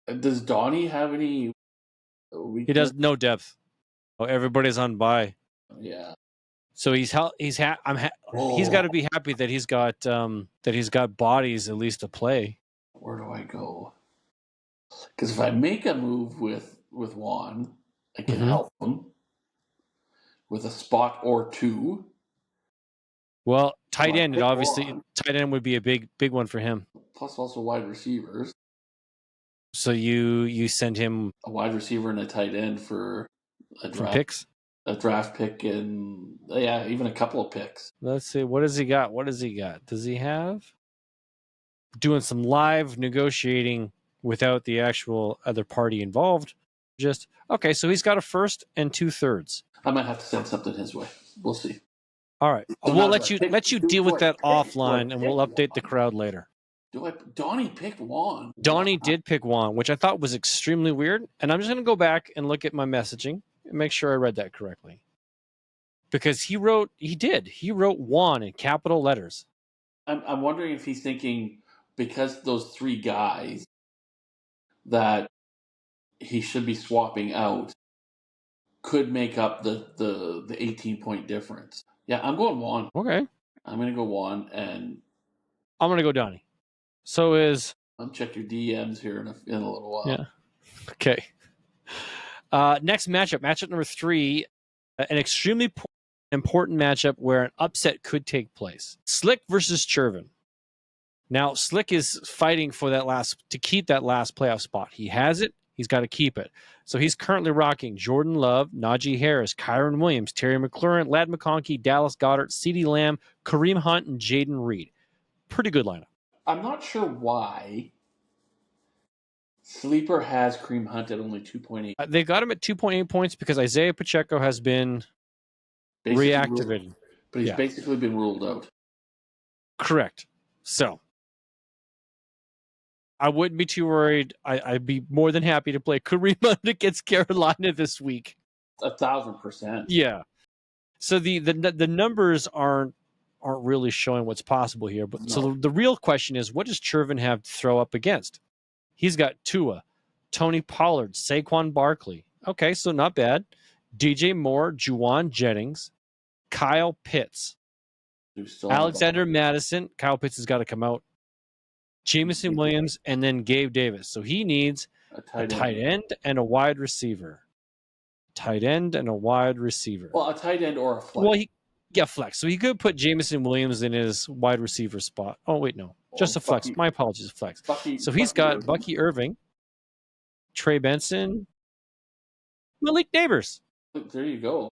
Does Donnie have any weakness? He does no depth. Oh, everybody's on bye. Yeah. So he's got to be happy that he's got bodies at least to play. Where do I go? Because if I make a move with Juan, I can help him with a spot or two. Well, tight end, tight end would be a big one for him. Plus also wide receivers. So you send him a wide receiver and a tight end for a draft pick, and even a couple of picks. Let's see. What does he got? Does he have doing some live negotiating without the actual other party involved? Just okay. So he's got a first and 2/3. I might have to send something his way. We'll see. All right. We'll let you deal with that offline, and we'll update the crowd later. Donnie picked Juan. Donnie did pick Juan, which I thought was extremely weird. And I'm just going to go back and look at my messaging and make sure I read that correctly. Because he wrote Juan in capital letters. I'm wondering if he's thinking because those 3 guys that he should be swapping out could make up the 18-point difference. Yeah, I'm going Juan. Okay. I'm going to go Juan, and I'm going to go Donnie. So I'll check your DMs here in a little while. Yeah. Okay. Next matchup number 3, an extremely important matchup where an upset could take place. Slick versus Chervin. Now, Slick is fighting for to keep that last playoff spot. He has it. He's got to keep it. So he's currently rocking Jordan Love, Najee Harris, Kyron Williams, Terry McLaurin, Ladd McConkey, Dallas Goedert, CeeDee Lamb, Kareem Hunt, and Jaden Reed. Pretty good lineup. I'm not sure why Sleeper has Kareem Hunt at only 2.8. They got him at 2.8 points because Isaiah Pacheco has been reactivated. But he's basically been ruled out. Correct. So I wouldn't be too worried. I'd be more than happy to play Kareem Hunt against Carolina this week. 1,000%. Yeah. So the numbers aren't aren't really showing what's possible here. But so No. the real question is, what does Chervin have to throw up against? He's got Tua, Tony Pollard, Saquon Barkley. Okay, so not bad. DJ Moore, Juwan Jennings, Kyle Pitts, Who's still on the Alexander Madison. Kyle Pitts has got to come out. Jameson Williams, and then Gabe Davis. So he needs a tight end and a wide receiver. Tight end and a wide receiver. Well, a tight end or a flex. Well, flex. So he could put Jameson Williams in his wide receiver spot. Oh, wait, no. Just a flex. My apologies, flex. So he's got Bucky Irving, Trey Benson, Malik Neighbors. There you go.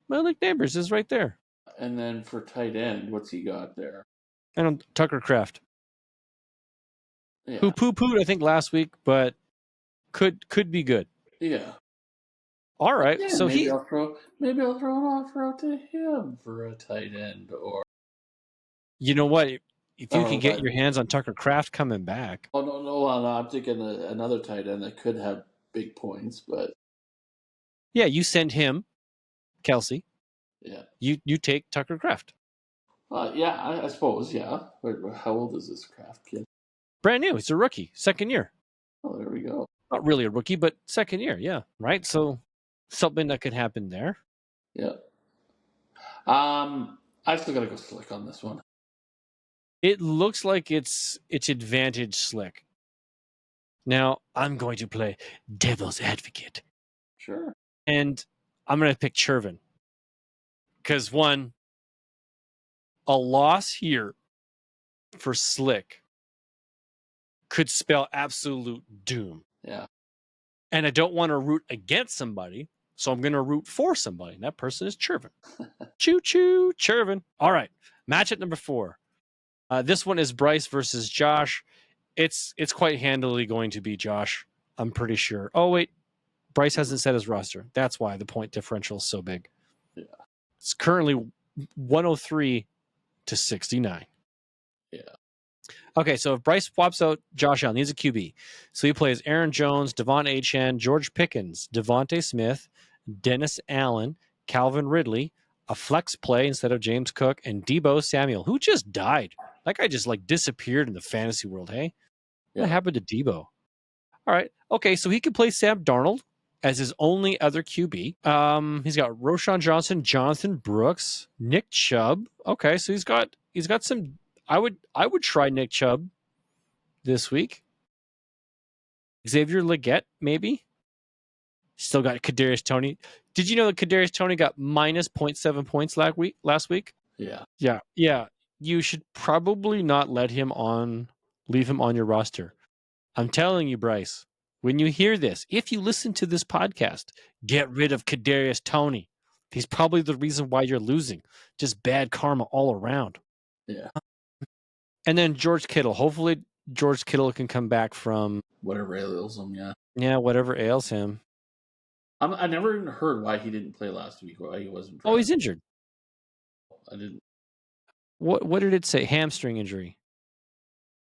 Malik Neighbors is right there. And then for tight end, what's he got there? And Tucker Kraft. Yeah. Who poo-pooed, I think, last week, but could be good. Yeah. All right. Yeah, so maybe I'll throw an offer out to him for a tight end, or you know what? If you can get your hands on Tucker Kraft coming back. Oh no! I'm thinking another tight end that could have big points, but yeah, you send him Kelsey. Yeah. You take Tucker Kraft. Yeah, I suppose. Yeah. Wait, how old is this Kraft kid? Brand new. He's a rookie, second year. Oh, there we go. Not really a rookie, but second year. Yeah. Right. So something that could happen there. Yeah. I still gotta go slick on this one. It looks like it's advantage slick. Now I'm going to play devil's advocate. Sure. And I'm going to pick Chervin. Because one, a loss here for slick could spell absolute doom. Yeah. And I don't want to root against somebody, so I'm going to root for somebody. And that person is Chervin. Choo-choo, Chervin. All right. Matchup number 4. This one is Bryce versus Josh. It's quite handily going to be Josh. I'm pretty sure. Oh, wait. Bryce hasn't set his roster. That's why the point differential is so big. Yeah. It's currently 103 to 69. Yeah. Okay, so if Bryce swaps out Josh Allen, he's a QB. So he plays Aaron Jones, Devon Achane, George Pickens, Devontae Smith, Dennis Allen, Calvin Ridley, a flex play instead of James Cook, and Deebo Samuel, who just died. That guy just disappeared in the fantasy world, hey? What happened to Deebo? All right. Okay, so he can play Sam Darnold as his only other QB. He's got Roshan Johnson, Jonathan Brooks, Nick Chubb. Okay, so he's got some. I would try Nick Chubb this week. Xavier Legette, maybe. Still got Kadarius Toney. Did you know that Kadarius Toney got minus 0.7 points last week? Yeah. Yeah. You should probably not leave him on your roster. I'm telling you, Bryce, when you hear this, if you listen to this podcast, get rid of Kadarius Toney. He's probably the reason why you're losing. Just bad karma all around. Yeah. And then George Kittle. Hopefully George Kittle can come back from whatever ails him, Yeah, whatever ails him. I never even heard why he didn't play last week, why he wasn't Oh, he's injured. I didn't. What did it say? Hamstring injury.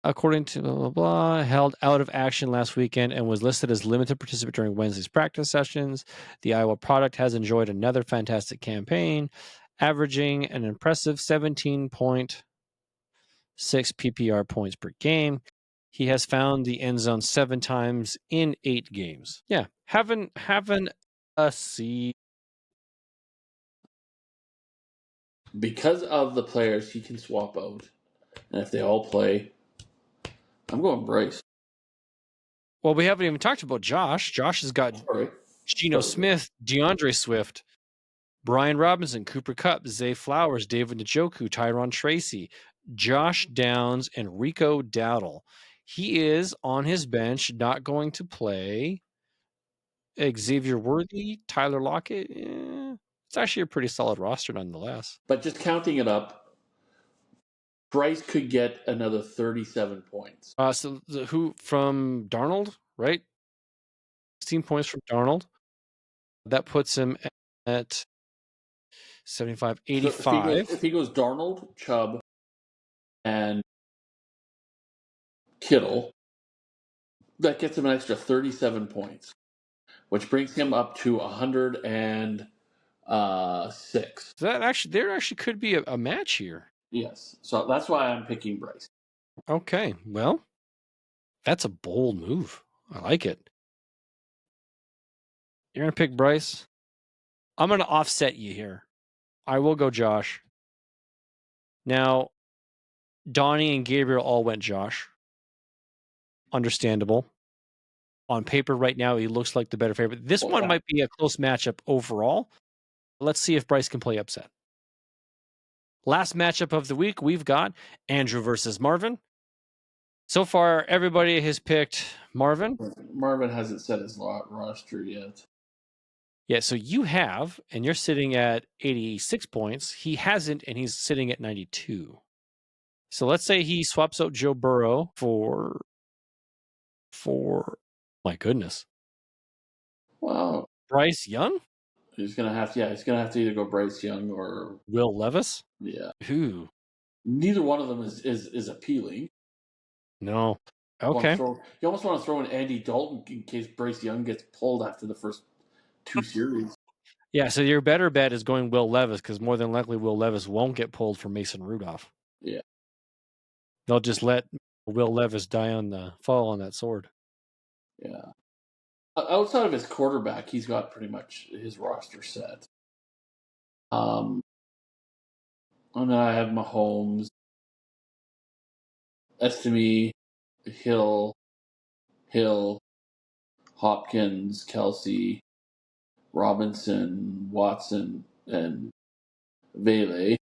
According to blah, blah, blah, held out of action last weekend and was listed as limited participant during Wednesday's practice sessions. The Iowa product has enjoyed another fantastic campaign, averaging an impressive 17.6 PPR points per game. He has found the end zone 7 times in 8 games. Yeah, having a C. Because of the players he can swap out, and if they all play, I'm going Bryce. Well, we haven't even talked about Josh. Josh has got Geno Smith, DeAndre Swift, Brian Robinson, Cooper Kupp, Zay Flowers, David Njoku, Tyron Tracy, Josh Downs, and Rico Dowdle. He is on his bench, not going to play. Xavier Worthy, Tyler Lockett. It's actually a pretty solid roster nonetheless. But just counting it up, Bryce could get another 37 points. So who from Darnold, right? 16 points from Darnold. That puts him at 75, 85. So if he goes Darnold, Chubb, and Kittle, that gets him an extra 37 points, which brings him up to 106. So there actually could be a match here. Yes. So that's why I'm picking Bryce. Okay, well, that's a bold move. I like it. You're gonna pick Bryce. I'm gonna offset you here. I will go Josh. Now, Donnie and Gabriel all went Josh. Understandable. On paper, right now, he looks like the better favorite. This Oh one yeah. might be a close matchup overall. Let's see if Bryce can play upset. Last matchup of the week, we've got Andrew versus Marvin. So far, everybody has picked Marvin. Marvin hasn't set his roster yet. Yeah, so you have, and you're sitting at 86 points. He hasn't, and he's sitting at 92. So let's say he swaps out Joe Burrow for my goodness, Well, Bryce Young, he's gonna have to. Yeah, he's gonna have to either go Bryce Young or Will Levis. yeah. Who? Neither one of them is appealing. No. Want to Okay. throw? You almost want to throw in Andy Dalton in case Bryce Young gets pulled after the first two series. Yeah, so your better bet is going Will Levis because more than likely Will Levis won't get pulled for Mason Rudolph. Yeah, They'll just let Will Levis die on the fall on that sword. yeah. Outside of his quarterback, he's got pretty much his roster set. And then I have Mahomes, Estime, Hill, Hopkins, Kelsey, Robinson, Watson, and Vele.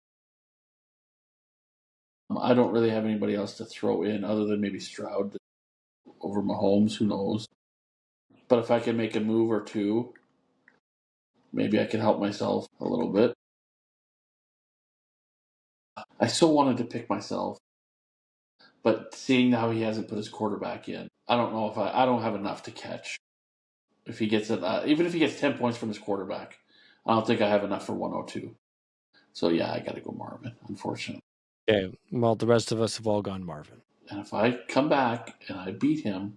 I don't really have anybody else to throw in other than maybe Stroud over Mahomes. Who knows? But if I can make a move or two, maybe I can help myself a little bit. I still wanted to pick myself, but seeing how he hasn't put his quarterback in, I don't know if I don't have enough to catch. If he gets it, even if he gets 10 points from his quarterback, I don't think I have enough for 102. So yeah, I got to go Marvin, unfortunately. Okay. Well, the rest of us have all gone Marvin. And if I come back and I beat him,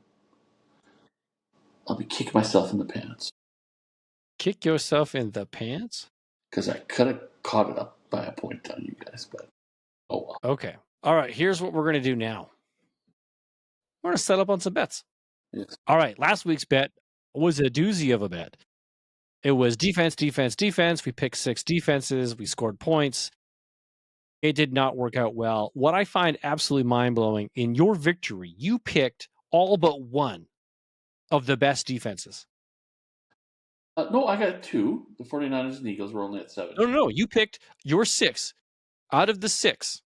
I'll be kicking myself in the pants Kick yourself in the pants? because I could have caught it up by a point on you guys, but oh well. Okay. All right. Here's what we're going to do now. We're going to set up on some bets. Yes. All right. Last week's bet was a doozy of a bet. It was defense, defense, defense. We picked 6 defenses. We scored points. It did not work out well. What I find absolutely mind blowing in your victory, you picked all but one of the best defenses. No, I got 2. The 49ers and Eagles were only at 7. No. You picked your 6 out of the 6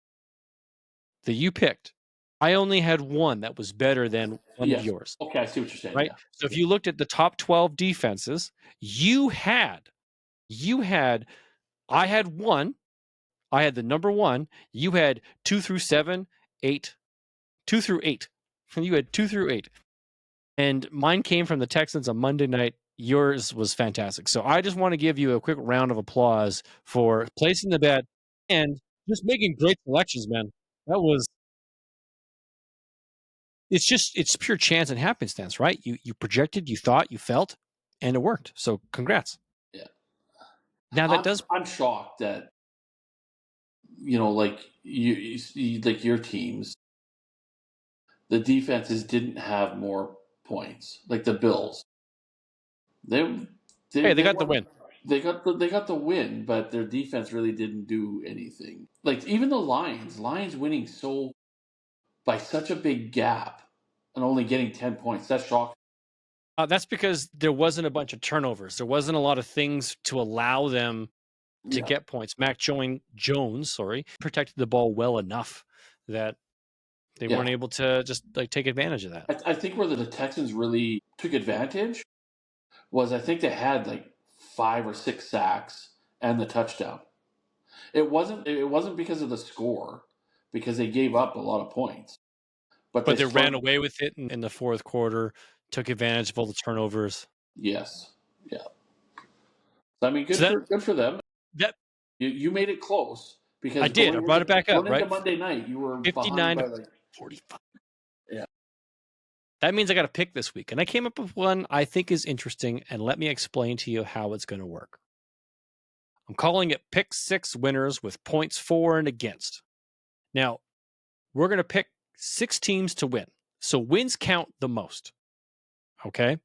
that you picked. I only had one that was better than one of Yes. yours. Okay, I see what you're saying. Right. Yeah. So if you looked at the top 12 defenses, I had one. I had the number one. You had 2 through 7, 8, 2 through 8. And you had 2 through 8. And mine came from the Texans on Monday night. Yours was fantastic. So I just want to give you a quick round of applause for placing the bet and just making great selections, man. That was it's pure chance and happenstance, right? You projected, you thought, you felt, and it worked. So congrats. Yeah. Now that does I'm shocked that like like your teams, the defenses didn't have more points. Like the Bills, they hey, they they got the won. win. They got the win, but their defense really didn't do anything. Like even the Lions winning so by such a big gap and only getting 10 points. That's shocking. That's because there wasn't a bunch of turnovers. There wasn't a lot of things to allow them to Yeah, get points. Jones, protected the ball well enough that they yeah. weren't able to just like take advantage of that. I think where the Texans really took advantage was I think they had like 5 or 6 sacks and the touchdown. It wasn't because of the score, because they gave up a lot of points. But they But they ran struggled. away with it in the fourth quarter, took advantage of all the turnovers. Yes. Yeah. I mean, So good for them. that You made it close I because did. I brought it back up, going into right? Monday night, you were behind 59 by to like 45. yeah. That means I got to pick this week. And I came up with one I think is interesting, and let me explain to you how it's going to work. I'm calling it Pick 6 winners with points for and against. Now, we're going to pick 6 teams to win. So wins count the most. Okay.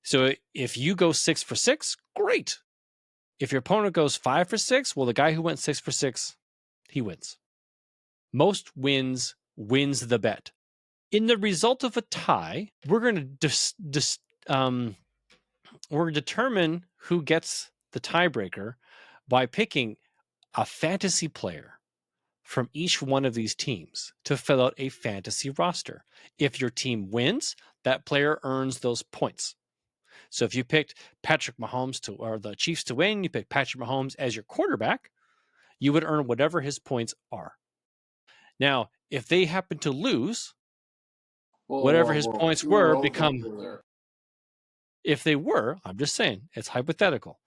So if you go 6 for 6, great. If your opponent goes 5 for 6, well, the guy who went 6 for 6, he wins. Most wins the bet. In the result of a tie, we're going to we're going to determine who gets the tiebreaker by picking a fantasy player from each one of these teams to fill out a fantasy roster. If your team wins, that player earns those points. So if you picked Patrick Mahomes or the Chiefs to win, you pick Patrick Mahomes as your quarterback, you would earn whatever his points are. Now, if they happen to lose, Whoa, whatever whoa, his whoa! points Two were rows up become, there. if they were, I'm just saying, it's hypothetical.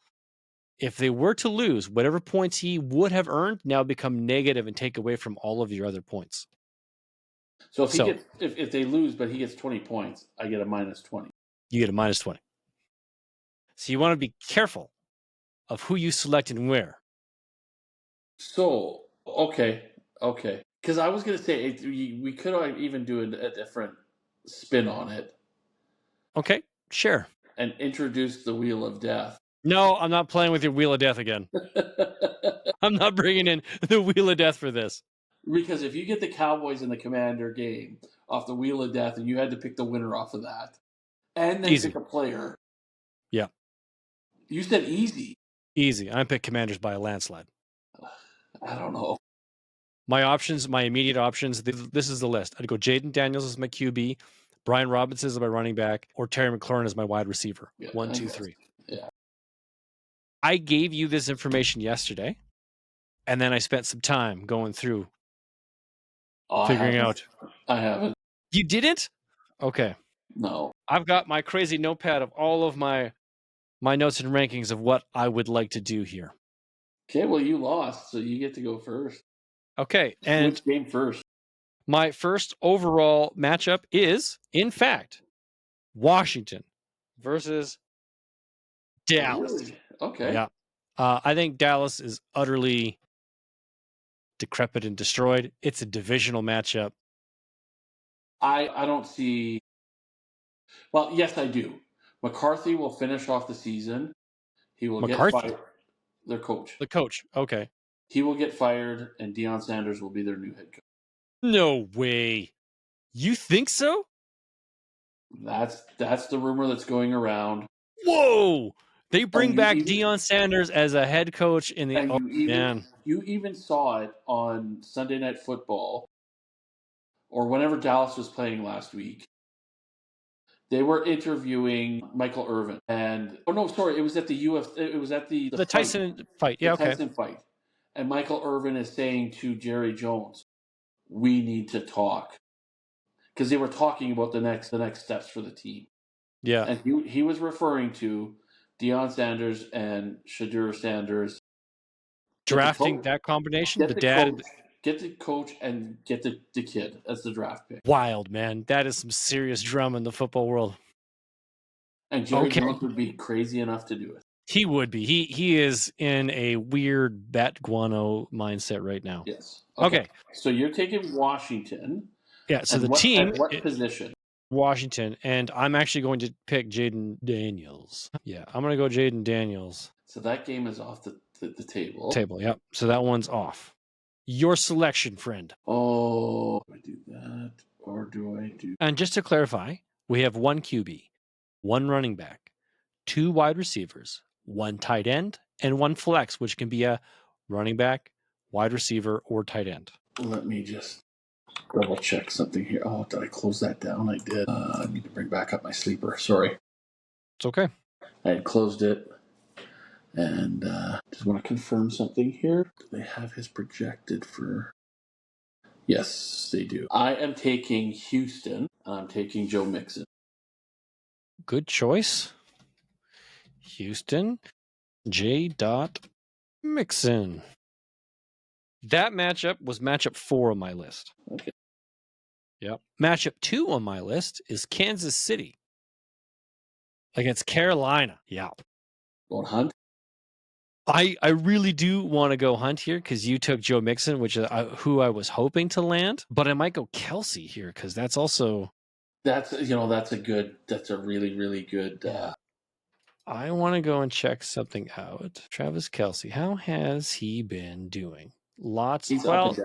If they were to lose, whatever points he would have earned now become negative and take away from all of your other points. So if he So gets if they lose, but he gets 20 points, I get a minus 20. you get a minus 20. So you want to be careful of who you select and where. So okay, because I was gonna say we could even do a different spin on it Okay, sure. and introduce the wheel of death. No, I'm not playing with your Wheel of Death again. I'm not bringing in the Wheel of Death for this. Because if you get the Cowboys and the Commander game off the wheel of death, and you had to pick the winner off of that, and then pick Easy. a player, Yeah, you said easy. easy. I pick Commanders by a landslide. I don't know. My options, my immediate options, this is the list. I'd go Jaden Daniels as my QB, Brian Robinson as my running back, or Terry McLaurin as my wide receiver. Yeah, One, I two, guess. three. Yeah. I gave you this information yesterday, and then I spent some time going through Oh, I figuring haven't. out. I haven't. You didn't? Okay. No. I've got my crazy notepad of all of my notes and rankings of what I would like to do here. Okay, well, you lost, so you get to go first. Okay, and Which game first? my first overall matchup is, in fact, Washington versus Dallas. Really? Okay. Yeah. I think Dallas is utterly decrepit and destroyed. It's a divisional matchup. I don't see. Well, yes, I do. McCarthy will finish off the season. He will get McCarthy, fired. Their coach. the coach. Okay. He will get fired, and Deion Sanders will be their new head coach. No way. You think so? That's the rumor that's going around. Whoa. They And bring back Deion Sanders as a head coach in the. Oh, man. you even saw it on Sunday Night Football or whenever Dallas was playing last week. They were interviewing Michael Irvin, and oh no, sorry, it was at the UFC. It was at the The fight, Tyson fight. the Yeah, okay. Tyson fight, and Michael Irvin is saying to Jerry Jones, "We need to talk," because they were talking about the next steps for the team, Yeah. and he was referring to Deion Sanders and Shadur Sanders. Get the Drafting coach, that combination, get the the dad. coach, get the coach, and get the kid as the draft pick. Wild, man. That is some serious drama in the football world. And Jerry Okay. Jones would be crazy enough to do it. He would be. He is in a weird bat guano mindset right now. Yes. Okay. So you're taking Washington. Yeah. So And the team, at what position? Washington, and I'm actually going to pick Jaden Daniels. Yeah, I'm going to go Jaden Daniels. So that game is off the table. Yep. So that one's off. Your selection, friend. Oh, do I do that or do I do? And just to clarify, we have one QB, one running back, two wide receivers, one tight end, and one flex, which can be a running back, wide receiver, or tight end. Let me just double check something here. Oh, did I close that down? I did. I need to bring back up my sleeper. Sorry. It's okay. I had closed it. And just want to confirm something here. Do they have his projected for? Yes, they do. I am taking Houston, and I'm taking Joe Mixon. Good choice. Houston, J. Mixon. That matchup was matchup 4 on my list. Okay. Yep. Matchup 2 on my list is Kansas City against Carolina. Yeah. Going Hunt? I really do want to go Hunt here because you took Joe Mixon, which is who I was hoping to land, but I might go Kelsey here because that's also That's that's a really really good. yeah. I want to go and check something out. Travis Kelsey, how has he been doing? Lots. He's Well,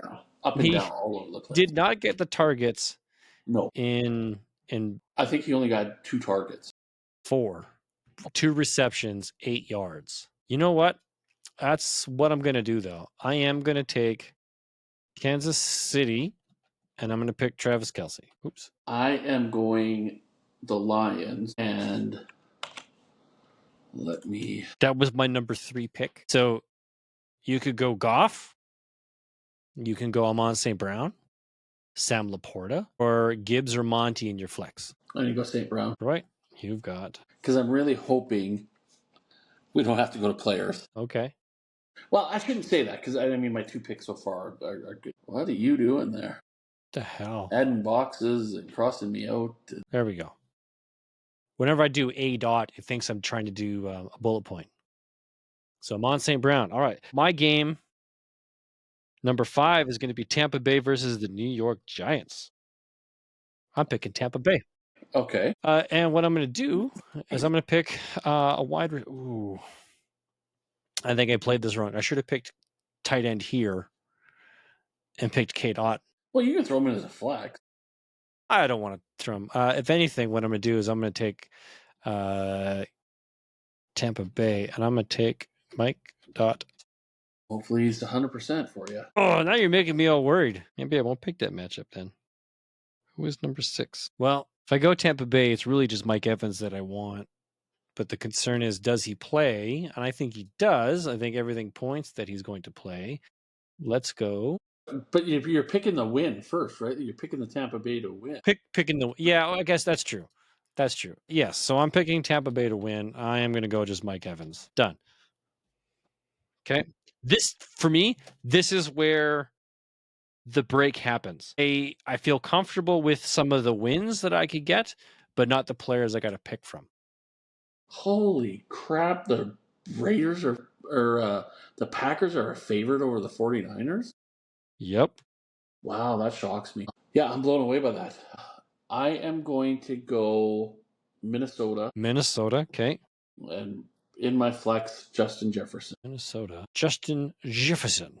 up and he down all over the place. did not get the targets No, in I think he only got 2 targets. 4, 2 receptions, 8 yards. You know what? That's what I'm going to do though. I am going to take Kansas City and I'm going to pick Travis Kelsey. Oops. I am going the Lions, and let me. That was my number 3 pick. So you could go Goff, you can go Amon St. Brown, Sam Laporta, or Gibbs or Monty in your flex. I'm going to go St. Brown. Right. You've got. Because I'm really hoping we don't have to go to players. Okay. Well, I shouldn't say that because I mean, my 2 picks so far are good. What are you doing there? The hell? Adding boxes and crossing me out. There we go. Whenever I do a dot, it thinks I'm trying to do a bullet point. So Amon St. Brown. All right. My game number 5 is going to be Tampa Bay versus the New York Giants. I'm picking Tampa Bay. Okay. And what I'm going to do is I'm going to pick a wide. Ooh. I think I played this wrong. I should have picked tight end here and picked K Dot. Well, you can throw him in as a flex. I don't want to throw him. If anything, what I'm going to do is I'm going to take Tampa Bay and I'm going to take Mike Dot. Hopefully he's 100% for you. Oh, now you're making me all worried. Maybe I won't pick that matchup then. Who is number 6? Well, if I go Tampa Bay, it's really just Mike Evans that I want. But the concern is, does he play? And I think he does. I think everything points that he's going to play. Let's go. But you're picking the win first, right? You're picking the Tampa Bay to win. Picking the. Yeah, I guess that's true. That's true. Yes. So I'm picking Tampa Bay to win. I am going to go just Mike Evans. Done. Okay. This, for me, this is where the break happens. I feel comfortable with some of the wins that I could get, but not the players I got to pick from. Holy crap! The Raiders the Packers are a favorite over the 49ers. Yep. Wow, that shocks me. Yeah, I'm blown away by that. I am going to go Minnesota. Minnesota. Okay. And in my flex, Justin Jefferson. Minnesota. Justin Jefferson.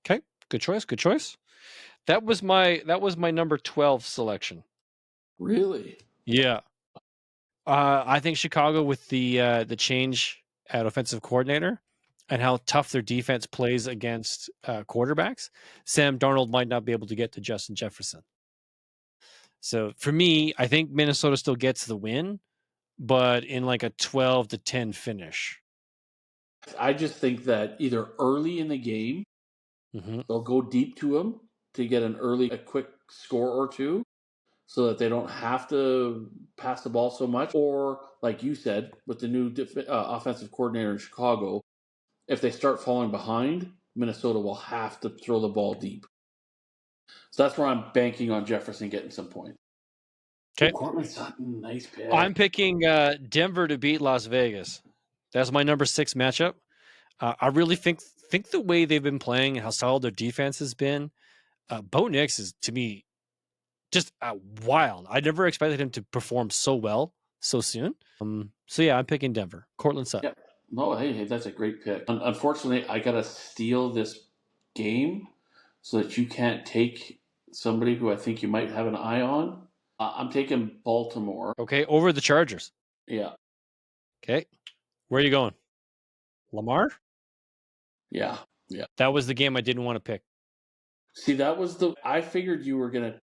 Okay. Good choice. Good choice. That was my number 12 selection. Really? Yeah. I think Chicago with the change at offensive coordinator and how tough their defense plays against quarterbacks, Sam Darnold might not be able to get to Justin Jefferson. So for me, I think Minnesota still gets the win, but in like a 12-10 finish. I just think that either early in the game, they'll go deep to him to get a quick score or two, so that they don't have to pass the ball so much. Or, like you said, with the new offensive coordinator in Chicago, if they start falling behind, Minnesota will have to throw the ball deep. So that's where I'm banking on Jefferson getting some points. Okay. Courtland Sutton, nice pick. I'm picking Denver to beat Las Vegas. That's my number 6 matchup. I really think the way they've been playing and how solid their defense has been, Bo Nix is, to me, just wild. I never expected him to perform so well so soon. So yeah, I'm picking Denver. Courtland Sutton. Yeah. No, hey, that's a great pick. Unfortunately, I gotta steal this game so that you can't take somebody who I think you might have an eye on. I'm taking Baltimore. Okay, over the Chargers. Yeah. Okay, where are you going? Lamar? Yeah. Yeah. That was the game I didn't want to pick. See, I figured you were gonna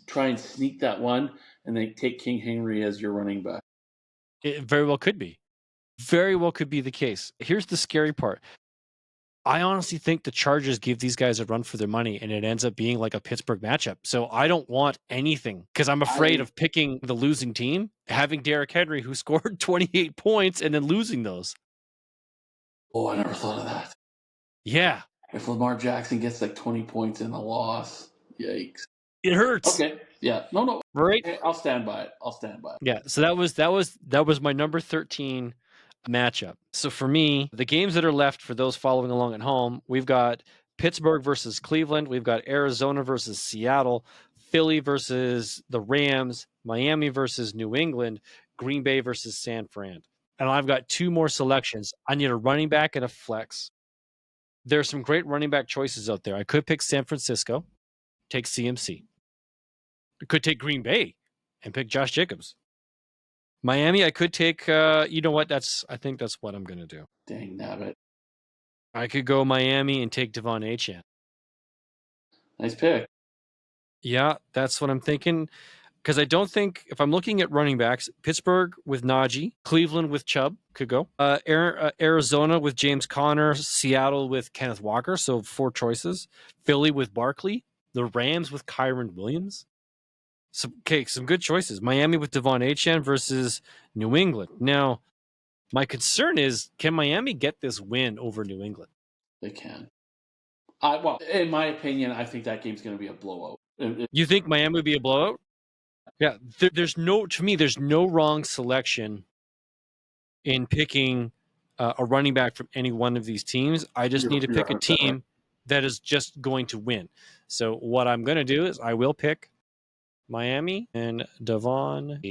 try and sneak that one and then take King Henry as your running back. It very well could be. Very well could be the case. Here's the scary part. I honestly think the Chargers give these guys a run for their money and it ends up being like a Pittsburgh matchup. So I don't want anything because I'm afraid of picking the losing team, having Derrick Henry who scored 28 points and then losing those. Oh, I never thought of that. Yeah. If Lamar Jackson gets like 20 points in a loss, yikes. It hurts. Okay. Yeah. No. Right. Okay, I'll stand by it. Yeah. So that was my number 13 matchup. So for me, the games that are left for those following along at home, we've got Pittsburgh versus Cleveland, we've got Arizona versus Seattle, Philly versus the Rams, Miami versus New England, Green Bay versus San Fran. And I've got two more selections. I need a running back and a flex. There's some great running back choices out there. I could pick San Francisco, take CMC. I could take Green Bay and pick Josh Jacobs. Miami, I could take. You know what? I think that's what I'm gonna do. Dang nabbit. I could go Miami and take Devon Achane. Nice pick. Yeah, that's what I'm thinking. Because I don't think if I'm looking at running backs, Pittsburgh with Najee, Cleveland with Chubb could go. Arizona with James Conner, Seattle with Kenneth Walker, so 4 choices. Philly with Barkley, the Rams with Kyron Williams. Some good choices. Miami with Devon Achane versus New England. Now, my concern is, can Miami get this win over New England? They can. Well, in my opinion, I think that game's going to be a blowout. You think Miami would be a blowout? Yeah, there's no wrong selection in picking a running back from any one of these teams. I just need to pick a team that is just going to win. So what I'm going to do is I will pick Miami and Devon.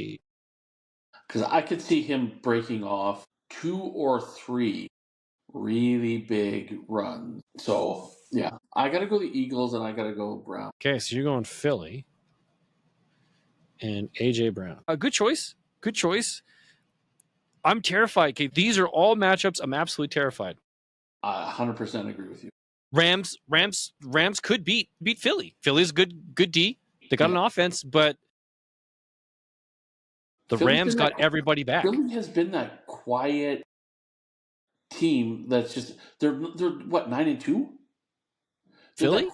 Because I could see him breaking off 2 or 3 really big runs. So, yeah, I got to go the Eagles and I got to go Brown. Okay, so you're going Philly and A.J. Brown. Good choice. Good choice. I'm terrified. Okay, these are all matchups I'm absolutely terrified. I 100% agree with you. Rams could beat Philly. Philly's good D. They got an offense, but the Rams got everybody back. Philly has been that quiet team that's just they're what 9-2. Philly,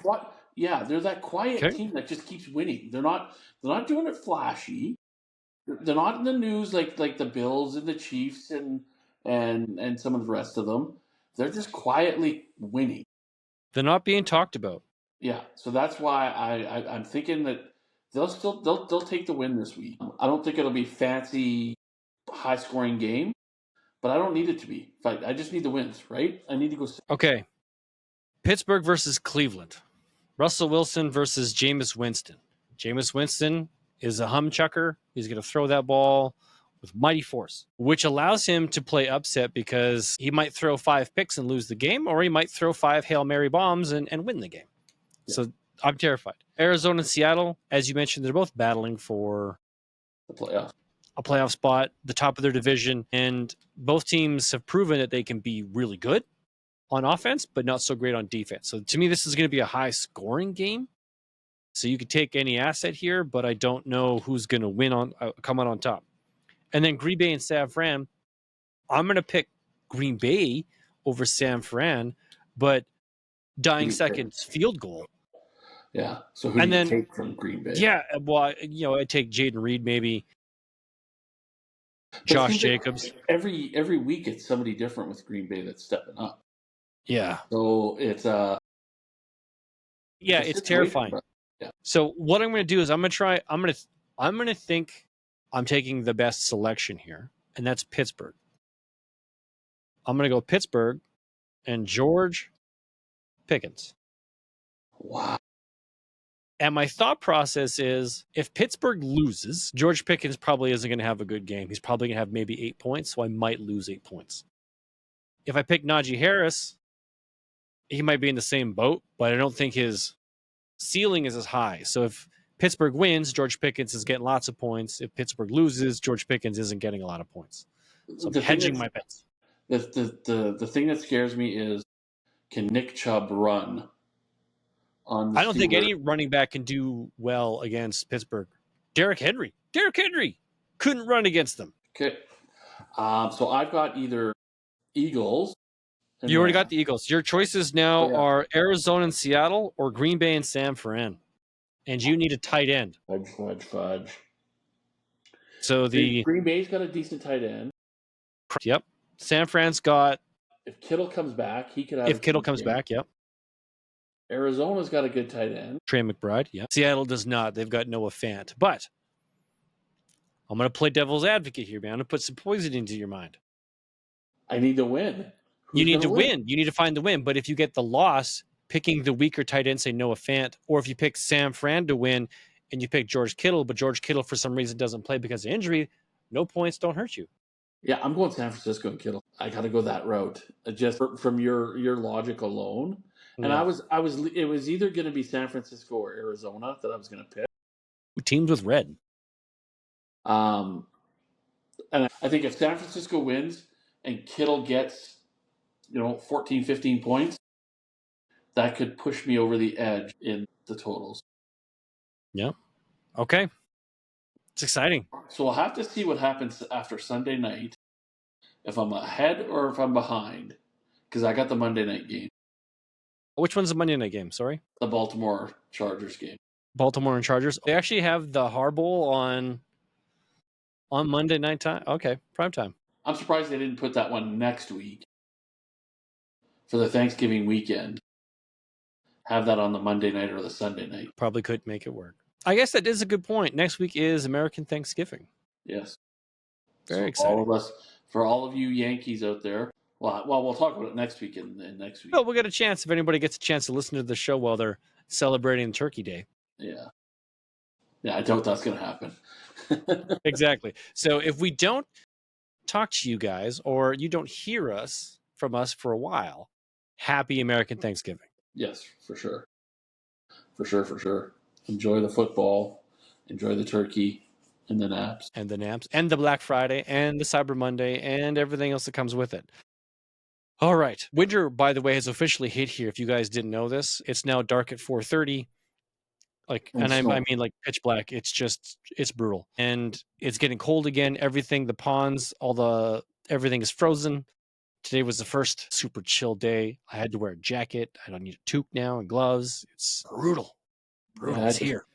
they're that quiet team that just keeps winning. They're not doing it flashy. They're not in the news like the Bills and the Chiefs and some of the rest of them. They're just quietly winning. They're not being talked about. Yeah, so that's why I'm thinking that they'll take the win this week. I don't think it'll be fancy, high scoring game, but I don't need it to be. I just need the wins, right? I need to go. Okay, Pittsburgh versus Cleveland. Russell Wilson versus Jameis Winston. Jameis Winston is a humchucker. He's going to throw that ball with mighty force, which allows him to play upset because he might throw 5 picks and lose the game, or he might throw 5 Hail Mary bombs and win the game. Yeah. So I'm terrified. Arizona and Seattle, as you mentioned, they're both battling for the playoff. A playoff spot, the top of their division, and both teams have proven that they can be really good on offense, but not so great on defense. So to me, this is going to be a high-scoring game. So you could take any asset here, but I don't know who's going to win come out on top. And then Green Bay and San Fran, I'm going to pick Green Bay over San Fran, but dying seconds field goal. Yeah. So who do you take from Green Bay? Yeah, well, I'd take Jaden Reed, maybe Josh Jacobs. Like every week it's somebody different with Green Bay that's stepping up. Yeah. So it's it's terrifying. Yeah. So what I'm going to do is I'm going to think I'm taking the best selection here, and that's Pittsburgh. I'm going to go Pittsburgh and George Pickens. Wow. And my thought process is, if Pittsburgh loses, George Pickens probably isn't going to have a good game. He's probably going to have maybe 8 points, so I might lose 8 points. If I pick Najee Harris, he might be in the same boat, but I don't think his ceiling is as high. So if Pittsburgh wins, George Pickens is getting lots of points. If Pittsburgh loses, George Pickens isn't getting a lot of points. So I'm hedging my bets. The thing that scares me is, can Nick Chubb run? I don't think any running back can do well against Pittsburgh. Derrick Henry couldn't run against them. Okay. So I've got either Eagles. You already got the Eagles. Your choices now are Arizona and Seattle or Green Bay and San Fran. And you need a tight end. Fudge. So the Green Bay's got a decent tight end. Yep. San Fran's got. If Kittle comes back, he could have. If Kittle comes back, yep. Arizona's got a good tight end. Trey McBride, yeah. Seattle does not. They've got Noah Fant. But I'm going to play devil's advocate here, man. I'm going to put some poison into your mind. I need to win. You Who's need going to to win? win. You need to find the win. But if you get the loss, picking the weaker tight end, say Noah Fant, or if you pick Sam Fran to win and you pick George Kittle, but George Kittle for some reason doesn't play because of injury, no points don't hurt you. Yeah, I'm going San Francisco and Kittle. I got to go that route. Just from your logic alone. And Yeah. it was either going to be San Francisco or Arizona that I was going to pick. Teams with red. Um, and I think if San Francisco wins and Kittle gets, 14, 15 points, that could push me over the edge in the totals. Yeah. Okay. It's exciting. So we'll have to see what happens after Sunday night, if I'm ahead or if I'm behind, because I got the Monday night game, Which one's the Monday night game? Sorry. the Baltimore Chargers game. Baltimore and Chargers. They actually have the Har Bowl on Monday night time. Okay, prime time. I'm surprised they didn't put that one next week for the Thanksgiving weekend. Have that on the Monday night or the Sunday night. Probably could make it work. I guess that is a good point. Next week is American Thanksgiving. Yes. Very so exciting. All of us, for all of you Yankees out there, well, we'll talk about it next week and next week. Well, we'll get a chance if anybody gets a chance to listen to the show while they're celebrating Turkey Day. Yeah. Yeah, I doubt that's going to happen. Exactly. So if we don't talk to you guys or you don't hear from us for a while, happy American Thanksgiving. Yes, for sure. For sure. Enjoy the football. Enjoy the turkey and the naps. And the naps and the Black Friday and the Cyber Monday and everything else that comes with it. All right. Winter, by the way, has officially hit here. If you guys didn't know this, it's now dark at 4:30. I mean like pitch black. It's brutal. And it's getting cold again. Everything, the ponds, everything is frozen. Today was the first super chill day. I had to wear a jacket. I don't need a toque now and gloves. It's brutal. Brutal. It's here.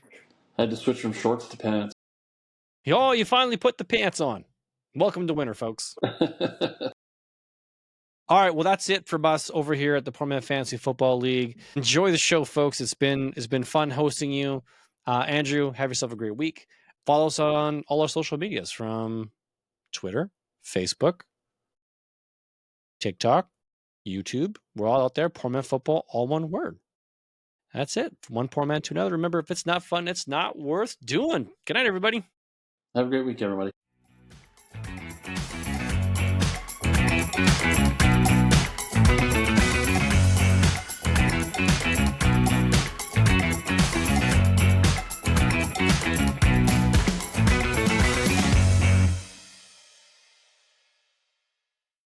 I had to switch from shorts to pants. Oh, you finally put the pants on. Welcome to winter, folks. All right, well, that's it from us over here at the Poor Man Fantasy Football League. Enjoy the show, folks. It's been fun hosting you. Andrew, have yourself a great week. Follow us on all our social medias from Twitter, Facebook, TikTok, YouTube. We're all out there. Poor Man Football, all one word. That's it. From one poor man to another. Remember, if it's not fun, it's not worth doing. Good night, everybody. Have a great week, everybody.